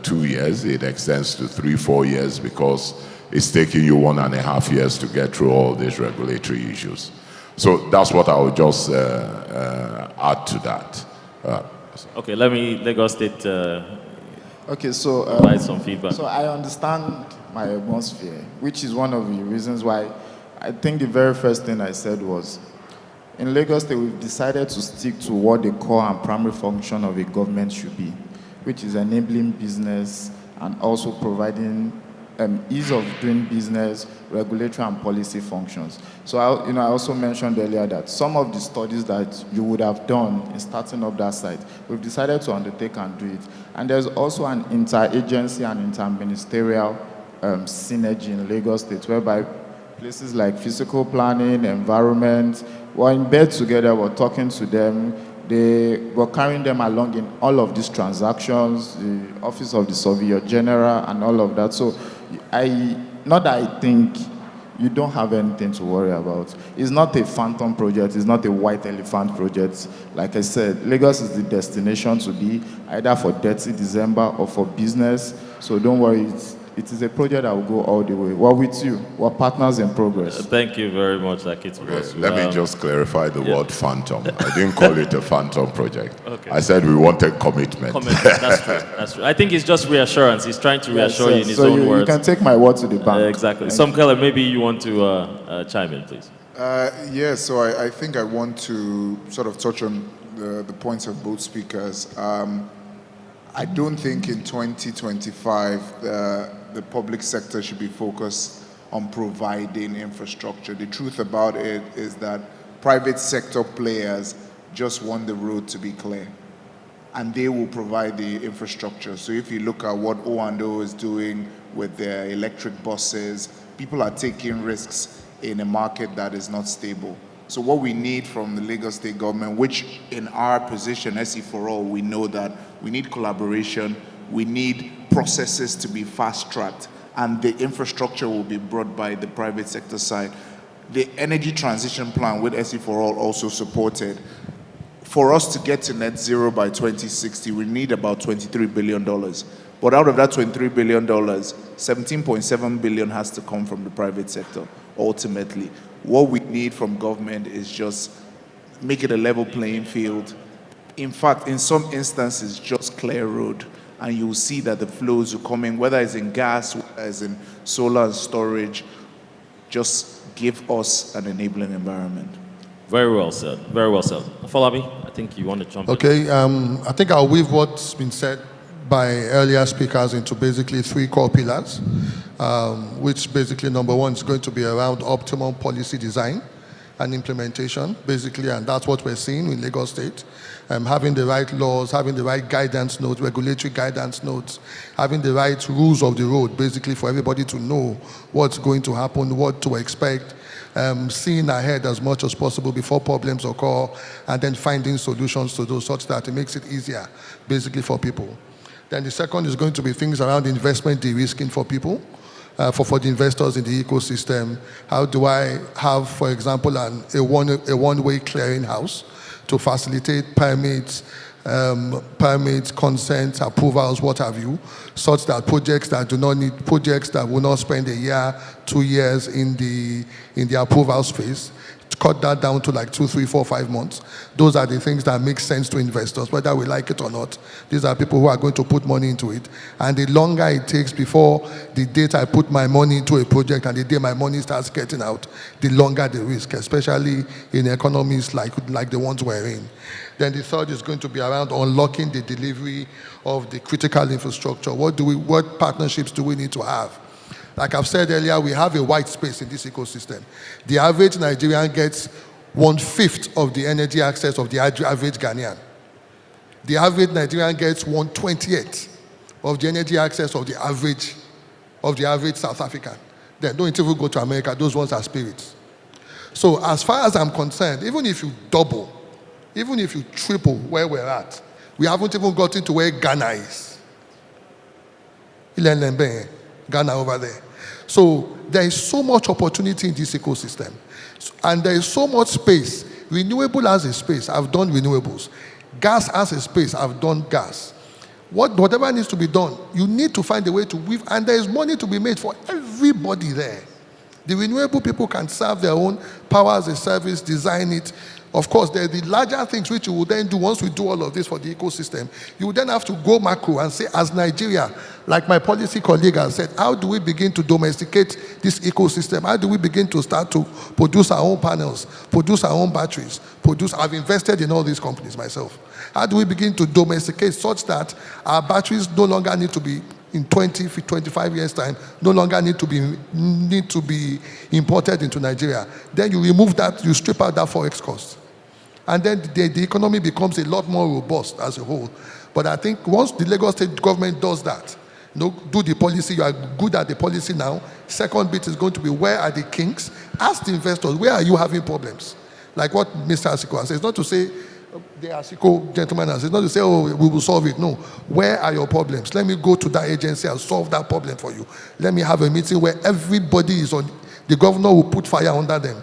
2 years, it extends to 3-4 years because it's taking you 1.5 years to get through all these regulatory issues. So that's what I would just add to that. Okay, let Lagos State okay, so provide some feedback. So I understand my atmosphere, which is one of the reasons why I think the very first thing I said was, in Lagos State, we've decided to stick to what the core and primary function of a government should be, which is enabling business and also providing ease of doing business, regulatory and policy functions. So I also mentioned earlier that some of the studies that you would have done in starting up that site, we've decided to undertake and do it. And there's also an interagency and inter-ministerial synergy in Lagos State, whereby places like physical planning, environment, we're in bed together, we're talking to them, we're carrying them along in all of these transactions, the Office of the Surveyor General and all of that. So not that I think you don't have anything to worry about. It's not a phantom project, it's not a white elephant project. Like I said, Lagos is the destination to be, either for Dirty December or for business. So don't worry, it is a project that will go all the way. We're with you. We're partners in progress. Thank you very much, Akintunbosun. Let me just clarify the word phantom. I didn't call it a phantom project. Okay. I said we wanted commitment. That's true. That's true. I think it's just reassurance. He's trying to reassure you in his own words. You can take my word to the bank. Exactly. Somkele, maybe you want to chime in, please. Yes, so I think I want to sort of touch on the points of both speakers. I don't think in 2025 the public sector should be focused on providing infrastructure. The truth about it is that private sector players just want the road to be clear, and they will provide the infrastructure. So if you look at what O&O is doing with their electric buses, people are taking risks in a market that is not stable. So what we need from the Lagos State government, which in our position, SEforALL, we know that we need collaboration, we need processes to be fast-tracked, and the infrastructure will be brought by the private sector side. The energy transition plan with SEforALL also supported. For us to get to net zero by 2060, we need about $23 billion. But out of that $23 billion, $17.7 billion has to come from the private sector, ultimately. What we need from government is just make it a level playing field. In fact, in some instances, just clear road, and you'll see that the flows will come in, whether it's in gas, whether it's in solar and storage. Just give us an enabling environment. Very well said. Very well said. Afolabi, I think you want to jump in. Okay, I think I'll weave what's been said by earlier speakers into basically 3 core pillars, which basically number 1 is going to be around optimum policy design and implementation, basically, and that's what we're seeing in Lagos State. Having the right laws, having the right guidance notes, regulatory guidance notes, having the right rules of the road, basically for everybody to know what's going to happen, what to expect, seeing ahead as much as possible before problems occur, and then finding solutions to those such that it makes it easier, basically, for people. Then the second is going to be things around investment de-risking for people, for the investors in the ecosystem. How do I have, for example, a one-way clearing house to facilitate permits, consent, approvals, what have you, such that projects that will not spend a year, 2 years in the approvals phase, cut that down to like 2, 3, 4, 5 months. Those are the things that make sense to investors, whether we like it or not. These are people who are going to put money into it. And the longer it takes before the date I put my money into a project and the day my money starts getting out, the longer the risk, especially in economies like the ones we're in. Then the third is going to be around unlocking the delivery of the critical infrastructure. What partnerships do we need to have? Like I've said earlier, we have a white space in this ecosystem. The average Nigerian gets 1/5 of the energy access of the average Ghanaian. The average Nigerian gets 1/28 of the energy access of the average South African. Then don't even go to America, those ones are spirits. So as far as I'm concerned, even if you double, even if you triple where we're at, we haven't even gotten to where Ghana is. Ghana over there. So there is so much opportunity in this ecosystem. And there is so much space. Renewable has a space. I've done renewables. Gas has a space. I've done gas. Whatever needs to be done, you need to find a way to weave. And there is money to be made for everybody there. The renewable people can serve their own power as a service, design it. Of course, there are the larger things which you will then do once we do all of this for the ecosystem. You will then have to go macro and say, as Nigeria, like my policy colleague has said, how do we begin to domesticate this ecosystem? How do we begin to start to produce our own panels, produce our own batteries, I've invested in all these companies myself. How do we begin to domesticate such that our batteries no longer need to be, in 20, 25 years' time, no longer need to be imported into Nigeria? Then you remove that, you strip out that forex cost. And then the economy becomes a lot more robust as a whole. But I think once the Lagos State government does that, do the policy, you are good at the policy now. Second bit is going to be, where are the kinks? Ask the investors, where are you having problems? Like what Mr. Asiko has said. It's not to say, the Asiko gentleman has said, it's not to say, oh, we will solve it. No. Where are your problems? Let me go to that agency and solve that problem for you. Let me have a meeting where everybody is on, the governor will put fire under them.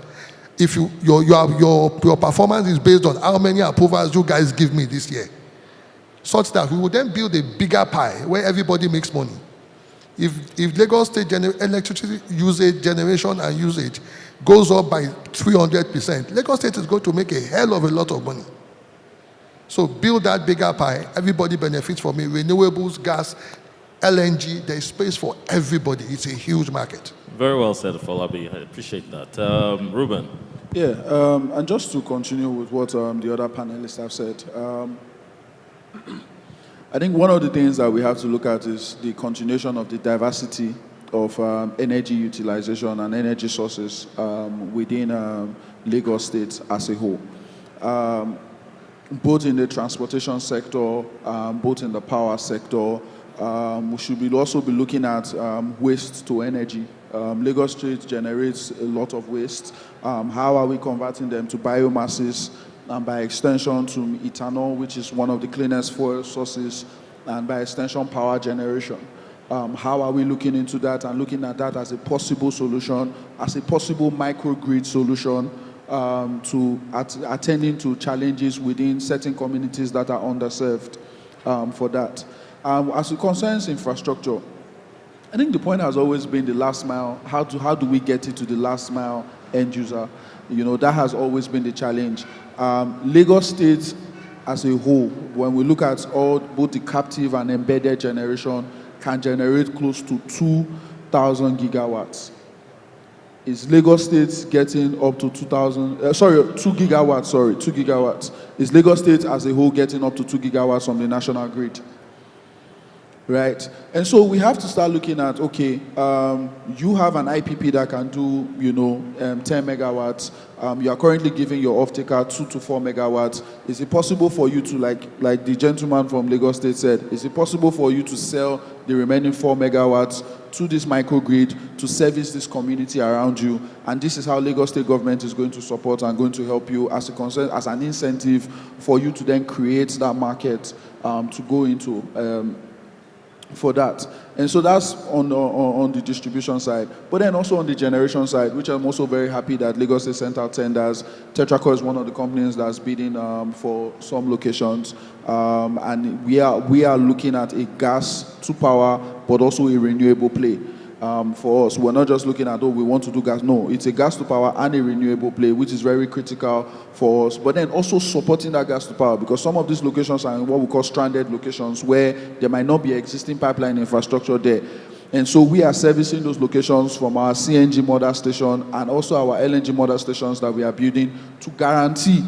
If your performance is based on how many approvals you guys give me this year, such that we will then build a bigger pie where everybody makes money. If Lagos State electricity usage, generation and usage goes up by 300%, Lagos State is going to make a hell of a lot of money. So build that bigger pie, everybody benefits from it. Renewables, gas, LNG, there's space for everybody. It's a huge market. Very well said, Afolabi. I appreciate that. Ruben. Yeah, and just to continue with what the other panelists have said, I think one of the things that we have to look at is the continuation of the diversity energy utilization and energy sources within Lagos State as a whole. Both in the transportation sector, both in the power sector, we should also be looking at waste to energy. Lagos State generates a lot of waste. How are we converting them to biomasses, and by extension to ethanol, which is one of the cleanest fuel sources, and by extension power generation? How are we looking into that and looking at that as a possible solution, as a possible microgrid solution to attending to challenges within certain communities that are underserved for that? As it concerns infrastructure, I think the point has always been the last mile. How do we get it to the last mile end user? You know, that has always been the challenge. Lagos State as a whole, when we look at both the captive and embedded generation, can generate close to 2,000 gigawatts. Is Lagos State getting up to 2 gigawatts. Is Lagos State as a whole getting up to 2 gigawatts from the national grid? Right? And so we have to start looking at, okay, you have an IPP that can do, 10 megawatts. You are currently giving your off-taker 2 to 4 megawatts. Is it possible for you to, like the gentleman from Lagos State said, is it possible for you to sell the remaining 4 megawatts to this microgrid to service this community around you? And this is how Lagos State government is going to support and going to help you as as an incentive for you to then create that market to go into for that. And so that's on the distribution side. But then also on the generation side, which I'm also very happy that Lagos State sent out tenders. Tetraco is one of the companies that's bidding for some locations. And we are looking at a gas to power, but also a renewable play. For us, we're not just looking at, we want to do gas. No, it's a gas to power and a renewable play, which is very critical for us. But then also supporting that gas to power, because some of these locations are in what we call stranded locations, where there might not be existing pipeline infrastructure there. And so we are servicing those locations from our CNG mother station and also our LNG mother stations that we are building to guarantee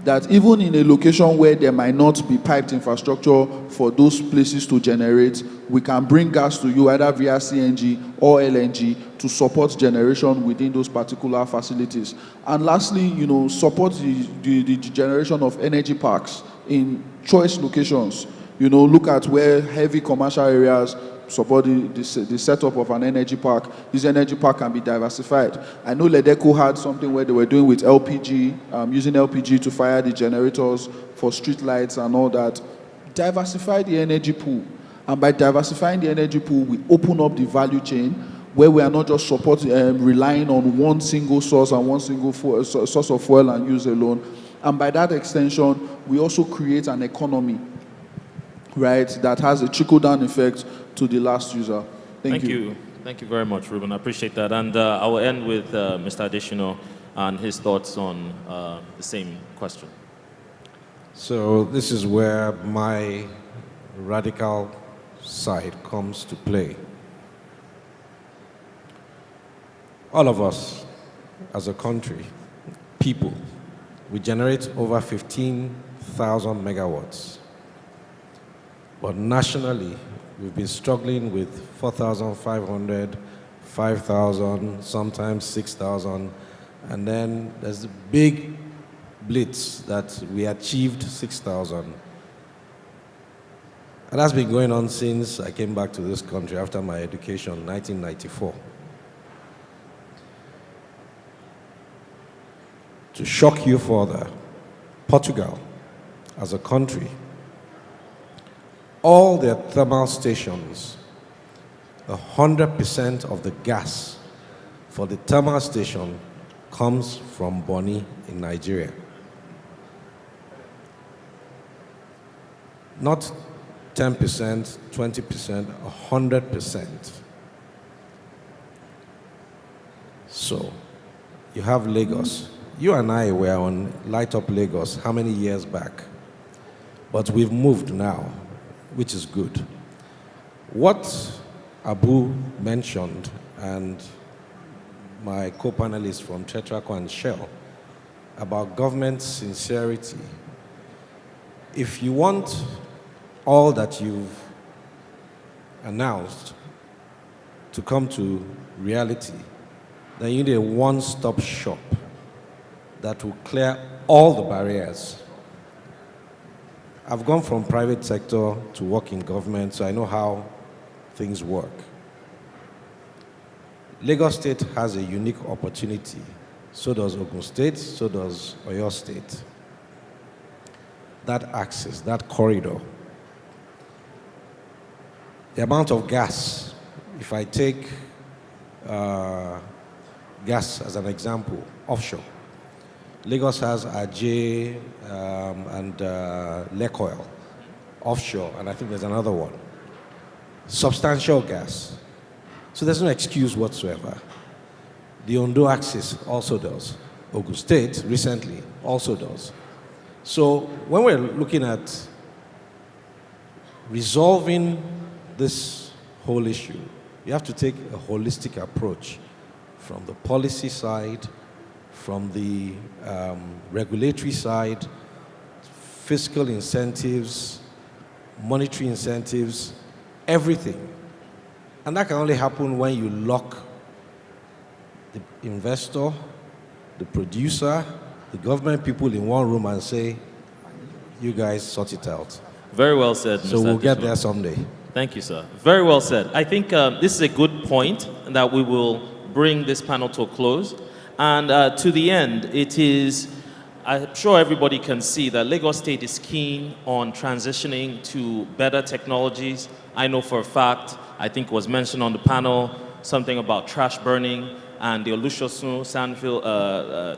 that even in a location where there might not be piped infrastructure for those places to generate, we can bring gas to you either via CNG or LNG to support generation within those particular facilities. And lastly, support the generation of energy parks in choice locations. Look at where heavy commercial areas support the setup of an energy park. This energy park can be diversified. I know Ledeco had something where they were doing with LPG, using LPG to fire the generators for street lights and all that. Diversify the energy pool. And by diversifying the energy pool, we open up the value chain where we are not just relying on one single source and one single source of fuel and use alone. And by that extension, we also create an economy, right, that has a trickle-down effect to the last user. Thank you. Thank you very much, Ruben. I appreciate that. And I will end with Mr. Additional and his thoughts on the same question. So this is where my radical side comes to play. All of us, as a country, people, we generate over 15,000 megawatts. But nationally, we've been struggling with 4,500, 5,000, sometimes 6,000. And then there's the big blitz that we achieved 6,000. And that's been going on since I came back to this country after my education, 1994. To shock you further, Portugal, as a country, all their thermal stations, 100% of the gas for the thermal station comes from Bonny in Nigeria. Not 10%, 20%, 100%. So, you have Lagos. You and I were on Light Up Lagos how many years back? But we've moved now, which is good. What Abu mentioned, and my co-panelists from Tetraco and Shell, about government sincerity, if you want all that you've announced to come to reality, then you need a one-stop shop that will clear all the barriers. I've gone from private sector to work in government, so I know how things work. Lagos State has a unique opportunity. So does Ogun State, so does Oyo State. That access, that corridor. The amount of gas, if I take gas as an example, offshore. Lagos has Ajay and Lake Oil, offshore, and I think there's another one. Substantial gas. So there's no excuse whatsoever. The Ondo axis also does. Ogun State recently also does. So when we're looking at resolving this whole issue, you have to take a holistic approach from the policy side, from the regulatory side, fiscal incentives, monetary incentives, everything. And that can only happen when you lock the investor, the producer, the government people in one room and say, you guys sort it out. Very well said, Mr. So we'll get Adeyinka. there someday. Thank you, sir. Very well said. I think this is a good point that we will bring this panel to a close. And to the end, it is, I'm sure everybody can see that Lagos State is keen on transitioning to better technologies. I know for a fact, I think was mentioned on the panel, something about trash burning and the Olusosun sandfill,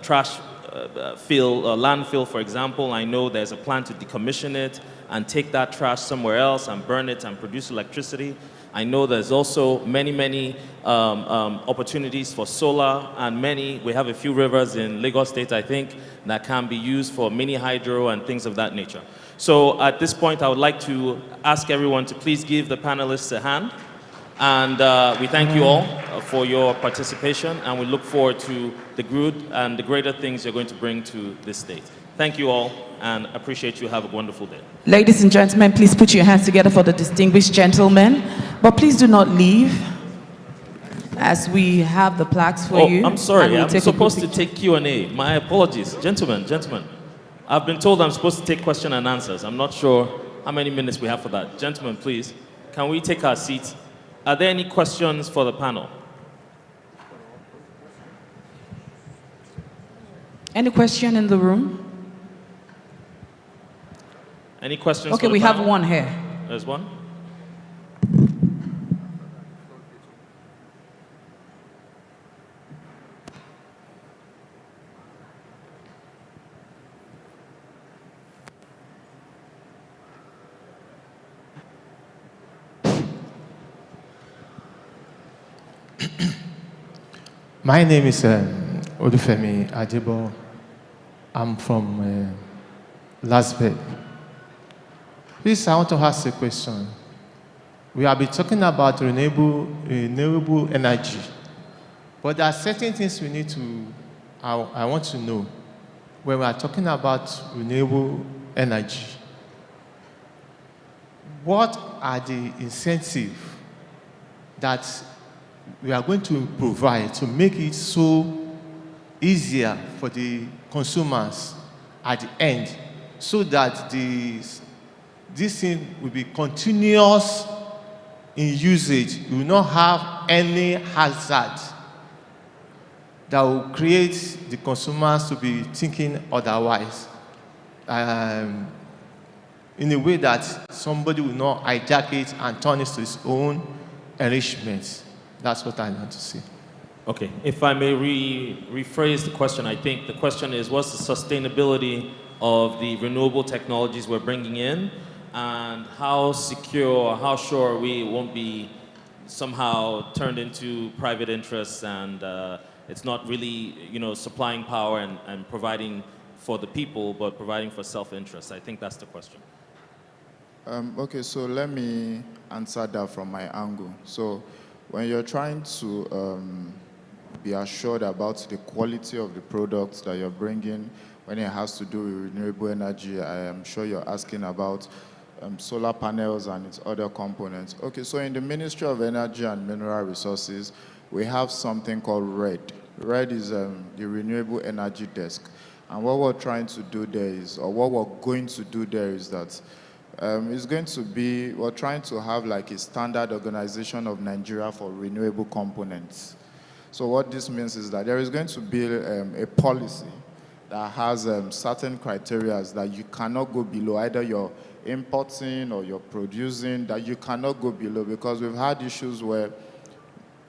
trash landfill, for example. I know there's a plan to decommission it and take that trash somewhere else and burn it and produce electricity. I know there's also many opportunities for solar and we have a few rivers in Lagos State, I think, that can be used for mini hydro and things of that nature. So at this point, I would like to ask everyone to please give the panelists a hand. And we thank you all for your participation, and we look forward to the good and the greater things you're going to bring to this state. Thank you all, and appreciate you. Have a wonderful day. Ladies and gentlemen, please put your hands together for the distinguished gentlemen. But please do not leave, as we have the plaques for you. I'm sorry, we'll I'm supposed to take Q&A. My apologies. Gentlemen. I've been told I'm supposed to take question and answers. I'm not sure how many minutes we have for that. Gentlemen, please, can we take our seats? Are there any questions for the panel? Any question in the room? Any questions Okay, for the we panel? have one here. There's one. My name is Odufemi Ajebo. I'm from Lasbeth. Please, I want to ask a question. We have been talking about renewable energy, but there are certain things we need to, I want to know. When we are talking about renewable energy, what are the incentives that we are going to provide to make it so easier for the consumers at the end, so that this thing will be continuous in usage? You will not have any hazard that will create the consumers to be thinking otherwise, in a way that somebody will not hijack it and turn it to his own enrichment. That's what I want to see. Okay, if I may rephrase the question, I think the question is, what's the sustainability of the renewable technologies we're bringing in, and how secure, how sure we won't be somehow turned into private interests, and it's not really, supplying power and providing for the people, but providing for self-interest. I think that's the question. Okay, so let me answer that from my angle. So when you're trying to be assured about the quality of the products that you're bringing, when it has to do with renewable energy, I am sure you're asking about solar panels and its other components. Okay, so in the Ministry of Energy and Mineral Resources, we have something called RED. RED is the Renewable Energy Desk. And what we're trying to do there is, or what we're going to do there is that it's going to be, we're trying to have like a standard organization of Nigeria for renewable components. So what this means is that there is going to be a policy that has certain criteria that you cannot go below, either you're importing or you're producing, that you cannot go below, because we've had issues where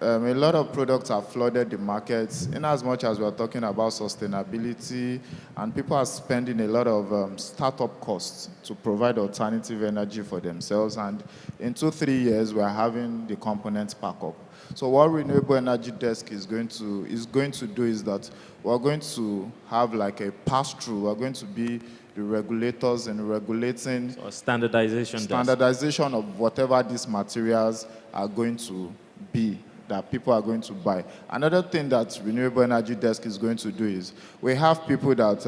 a lot of products have flooded the markets, in as much as we're talking about sustainability, and people are spending a lot of startup costs to provide alternative energy for themselves, and in 2-3 years, we're having the components pack up. So what Renewable Energy Desk is going to do is that we're going to have like a pass-through. We're going to be the regulators and regulating standardization of whatever these materials are going to be that people are going to buy. Another thing that Renewable Energy Desk is going to do is we have people that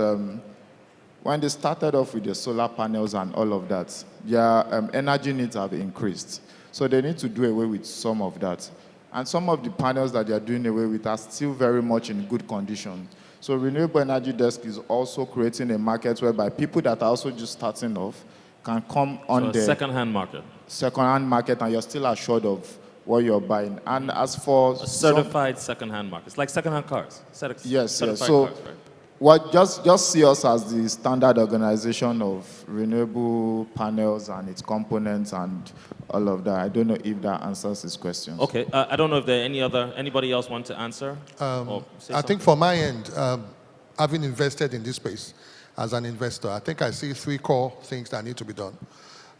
when they started off with the solar panels and all of that, their energy needs have increased. So they need to do away with some of that. And some of the panels that they are doing away with are still very much in good condition. So Renewable Energy Desk is also creating a market whereby people that are also just starting off can come on the second-hand market. Second-hand market, and you're still assured of what you're buying. And as for a certified second-hand market, it's like second-hand cars. Yes. So cars, right? what just see us as the standard organization of renewable panels and its components and all of that. I don't know if that answers his questions. Okay, I don't know if there are anybody else want to answer? I think from my end, having invested in this space as an investor, I think I see 3 core things that need to be done.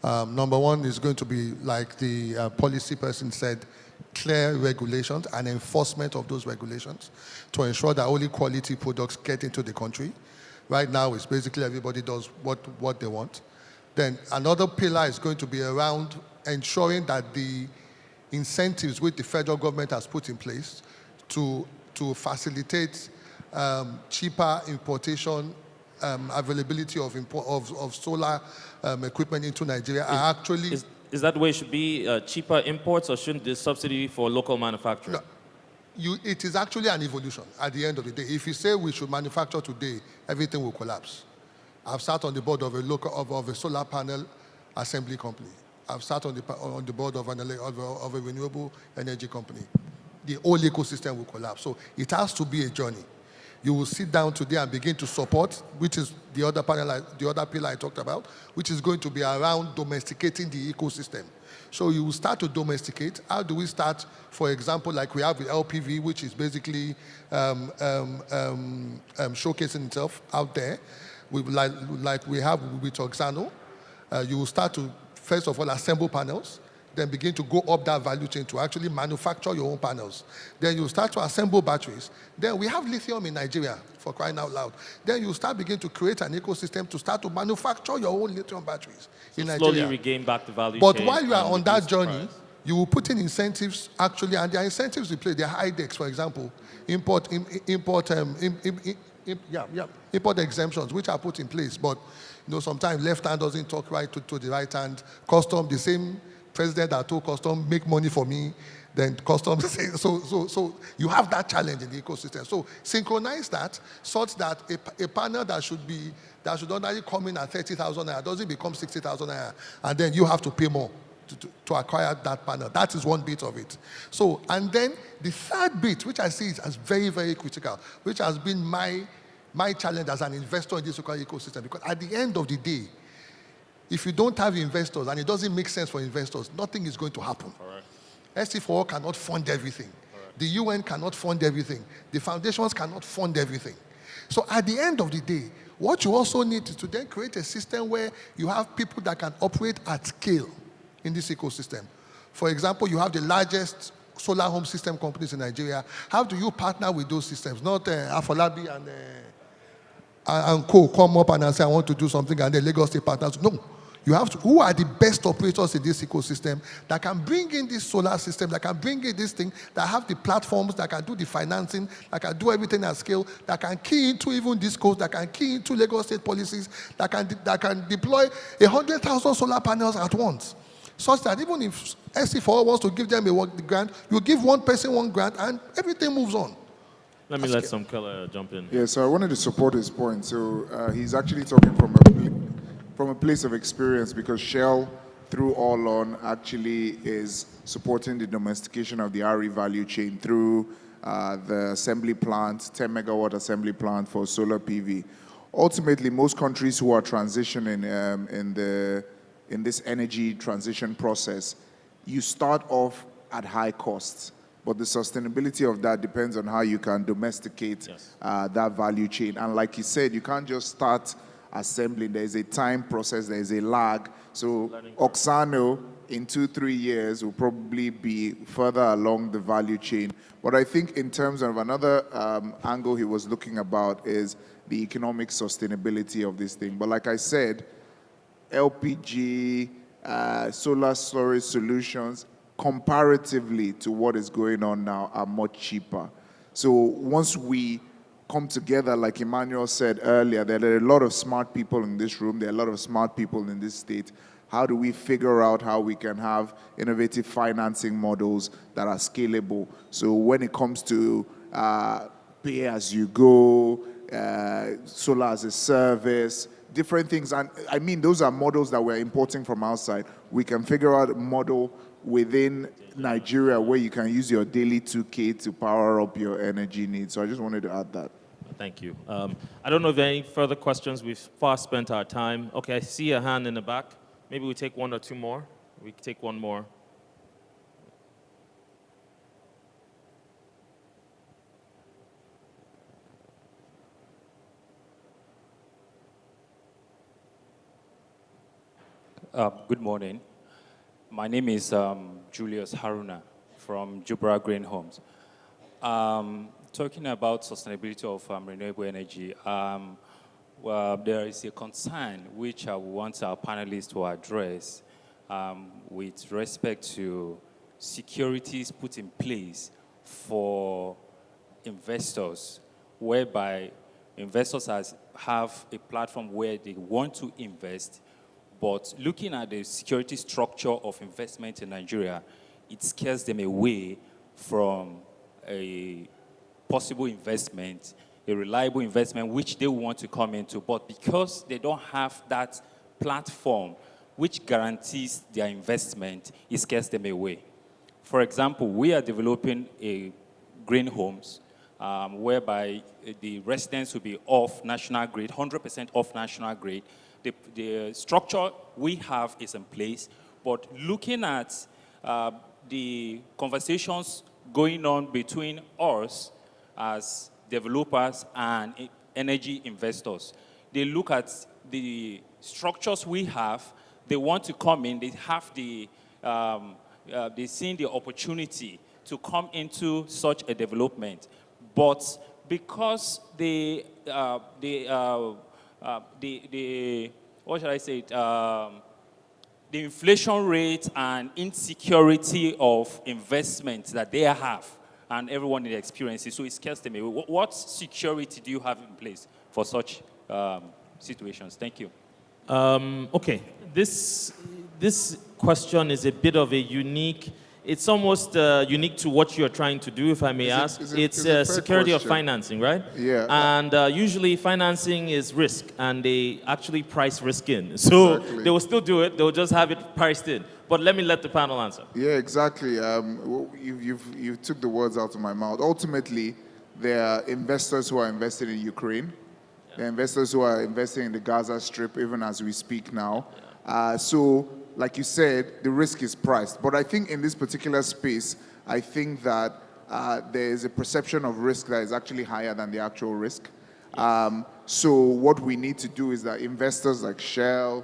Number one is going to be, like the policy person said, clear regulations and enforcement of those regulations to ensure that only quality products get into the country. Right now, it's basically everybody does what they want. Then another pillar is going to be around ensuring that the incentives which the federal government has put in place to facilitate cheaper importation, availability of solar equipment into Nigeria are actually... Is that the way it should be, cheaper imports, or shouldn't the subsidy be for local manufacturing? No, it is actually an evolution at the end of the day. If you say we should manufacture today, everything will collapse. I've sat on the board of a solar panel assembly company. I've sat on the board of a renewable energy company. The whole ecosystem will collapse. So it has to be a journey. You will sit down today and begin to support, which is the other pillar I talked about, which is going to be around domesticating the ecosystem. So you will start to domesticate. How do we start? For example, like we have with LPV, which is basically showcasing itself out there. Like we have with Oxano, you will start to, first of all, assemble panels, then begin to go up that value chain to actually manufacture your own panels. Then you start to assemble batteries. Then we have lithium in Nigeria, for crying out loud. Then you start begin to create an ecosystem to start to manufacture your own lithium batteries in Nigeria. Slowly regain back the value chain. But while you are on that journey, you will put in incentives, actually, and there are incentives we play. There are IDEX, for example, import exemptions, which are put in place. But sometimes left hand doesn't talk right to the right hand. Custom, the same president that told custom, make money for me, then custom say, so you have that challenge in the ecosystem. So synchronize that such that a panel that should ordinarily come in at 30,000 naira doesn't become 60,000 naira, and then you have to pay more to acquire that panel. That is one bit of it. So, and then the third bit, which I see as very, very critical, which has been my challenge as an investor in this ecosystem, because at the end of the day, if you don't have investors and it doesn't make sense for investors, nothing is going to happen. SEforALL cannot fund everything. The UN cannot fund everything. The foundations cannot fund everything. So at the end of the day, what you also need is to then create a system where you have people that can operate at scale in this ecosystem. For example, you have the largest solar home system companies in Nigeria. How do you partner with those systems? Not Alabi and co come up and say, I want to do something, and the Lagos State partners. No. You have to, who are the best operators in this ecosystem that can bring in this solar system, that can bring in this thing, that have the platforms, that can do the financing, that can do everything at scale, that can key into even this code, that can key into Lagos state policies, that can deploy 100,000 solar panels at once. Such that even if SEforALL wants to give them a grant, you give one person one grant and everything moves on. Let me let Somkele jump in. Yeah, so I wanted to support his point. So he's actually talking from a place of experience, because Shell, through All On, actually is supporting the domestication of the RE value chain through the assembly plant, 10 megawatt assembly plant for solar PV. Ultimately, most countries who are transitioning in this energy transition process, you start off at high costs, but the sustainability of that depends on how you can domesticate that value chain. And like you said, you can't just start assembling. There is a time process, there is a lag. So Oksano in 2-3 years will probably be further along the value chain. But I think in terms of another angle he was looking about is the economic sustainability of this thing. But like I said, LPG, solar storage solutions, comparatively to what is going on now, are much cheaper. So once we come together, like Emmanuel said earlier, there are a lot of smart people in this room, there are a lot of smart people in this state. How do we figure out how we can have innovative financing models that are scalable? So when it comes to pay-as-you-go, solar as a service, different things, and I mean, those are models that we're importing from outside. We can figure out a model within Nigeria where you can use your daily 2K to power up your energy needs. So I just wanted to add that. Thank you. I don't know if there are any further questions. We've fast spent our time. Okay, I see a hand in the back. Maybe we take one or two more. We can take one more. Good morning. My name is Julius Haruna from Jubra Green Homes. Talking about sustainability of renewable energy, well, there is a concern which I want our panelists to address with respect to securities put in place for investors, whereby investors have a platform where they want to invest. But looking at the security structure of investment in Nigeria, it scares them away from a possible investment, a reliable investment, which they want to come into. But because they don't have that platform which guarantees their investment, it scares them away. For example, we are developing a green homes whereby the residents will be off national grid, 100% off national grid. The structure we have is in place, but looking at the conversations going on between us as developers and energy investors, they look at the structures we have, they want to come in, they have the, they see the opportunity to come into such a development, but because what should I say? The inflation rate and insecurity of investment that they have, and everyone experiences, so it scares them away. What security do you have in place for such situations? Thank you. Okay, this question is a bit of a unique. It's almost unique to what you're trying to do, if I may ask. It's security of financing, right? Yeah. And usually financing is risk, and they actually price risk in. So Exactly. they will still do it, they'll just have it priced in. But let me let the panel answer. Yeah, exactly. You took the words out of my mouth. Ultimately, there are investors who are invested in Ukraine. There are investors who are investing in the Gaza Strip, even as we speak now. So, like you said, the risk is priced. But I think in this particular space, I think that there is a perception of risk that is actually higher than the actual risk. So what we need to do is that investors like Shell,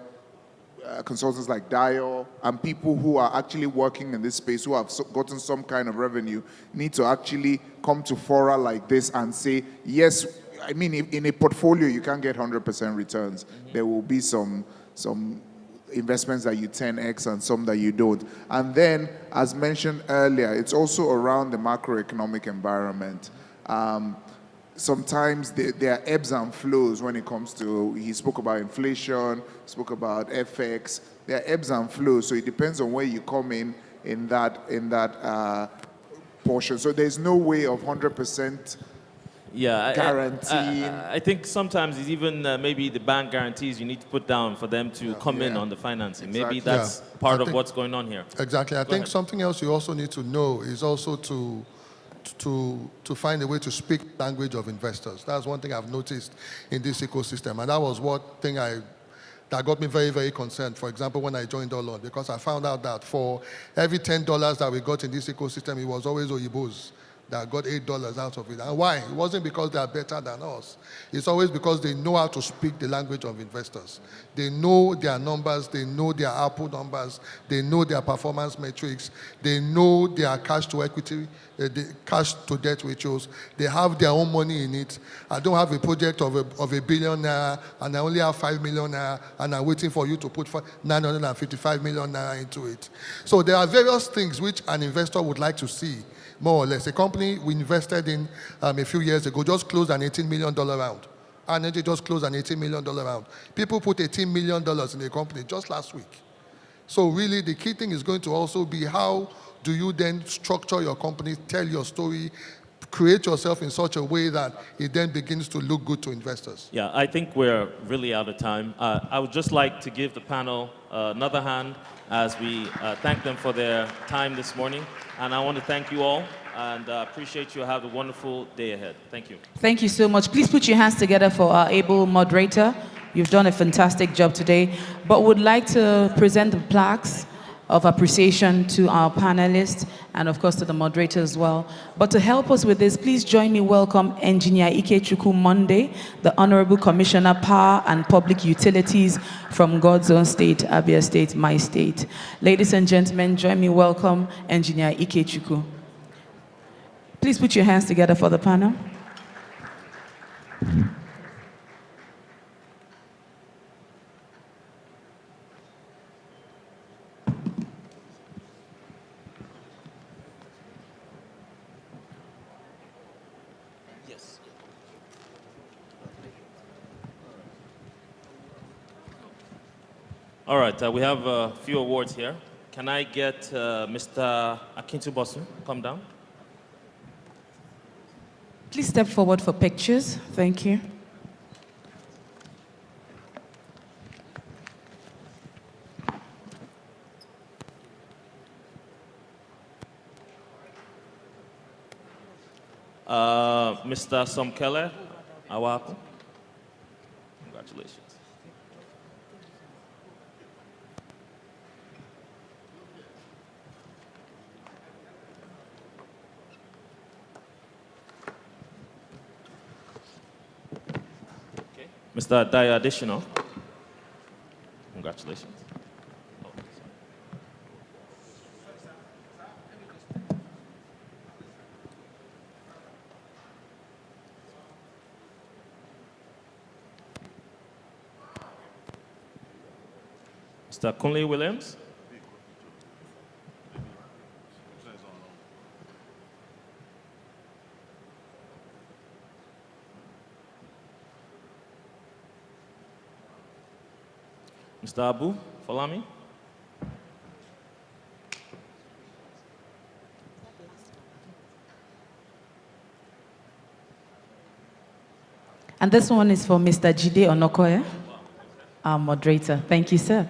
consultants like Dio, and people who are actually working in this space, who have gotten some kind of revenue, need to actually come to fora like this and say, yes, I mean, in a portfolio, you can't get 100% returns. There will be some investments that you 10x and some that you don't. And then, as mentioned earlier, it's also around the macroeconomic environment. Sometimes there are ebbs and flows when it comes to, he spoke about inflation, spoke about FX, there are ebbs and flows, so it depends on where you come in that portion. So there's no way of 100% guaranteeing. I think sometimes it's even maybe the bank guarantees you need to put down for them to come in on the financing. Exactly. Maybe that's part of what's going on here. Exactly. I Go think ahead. something else you also need to know is also to find a way to speak language of investors. That's one thing I've noticed in this ecosystem, and that was what thing that got me very, very concerned, for example, when I joined Olon, because I found out that for every $10 that we got in this ecosystem, it was always Oyibos that got $8 out of it. And why? It wasn't because they are better than us. It's always because they know how to speak the language of investors. They know their numbers, they know their output numbers, they know their performance metrics, they know their cash to equity, the cash to debt ratios. They have their own money in it. I don't have a project of $1 billion naira, and I only have 5 million naira, and I'm waiting for you to put 955 million naira into it. So there are various things which an investor would like to see, more or less. A company we invested in a few years ago just closed an $18 million round. Energy just closed an $18 million round. People put $18 million in a company just last week. So really the key thing is going to also be how do you then structure your company, tell your story, create yourself in such a way that it then begins to look good to investors. Yeah, I think we're really out of time. I would just like to give the panel another hand as we thank them for their time this morning. And I want to thank you all and appreciate you. Have a wonderful day ahead. Thank you. Thank you so much. Please put your hands together for our able moderator. You've done a fantastic job today. But would like to present the plaques of appreciation to our panelists and of course to the moderator as well. But to help us with this, please join me welcome Engineer Ikechukwu Monday, the Honorable Commissioner Power and Public Utilities from God's own state, Abia State, my state. Ladies and gentlemen, join me welcome Engineer Ikechukwu. Please put your hands together for the panel. All right, we have a few awards here. Can I get Mr. Akintunbosun come down? Please step forward for pictures. Thank you. Mr. Somkele, Awa-Kalu. Congratulations. Mr. Daya Additional. Congratulations. Mr. Kunle Williams. Mr. Abu, follow me. And this one is for Mr. Jide Onakoya, our moderator. Thank you, sir.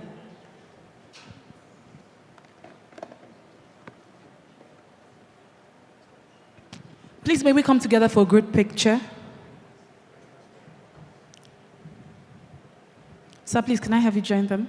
Please, may we come together for a group picture? Sir, please, can I have you join them?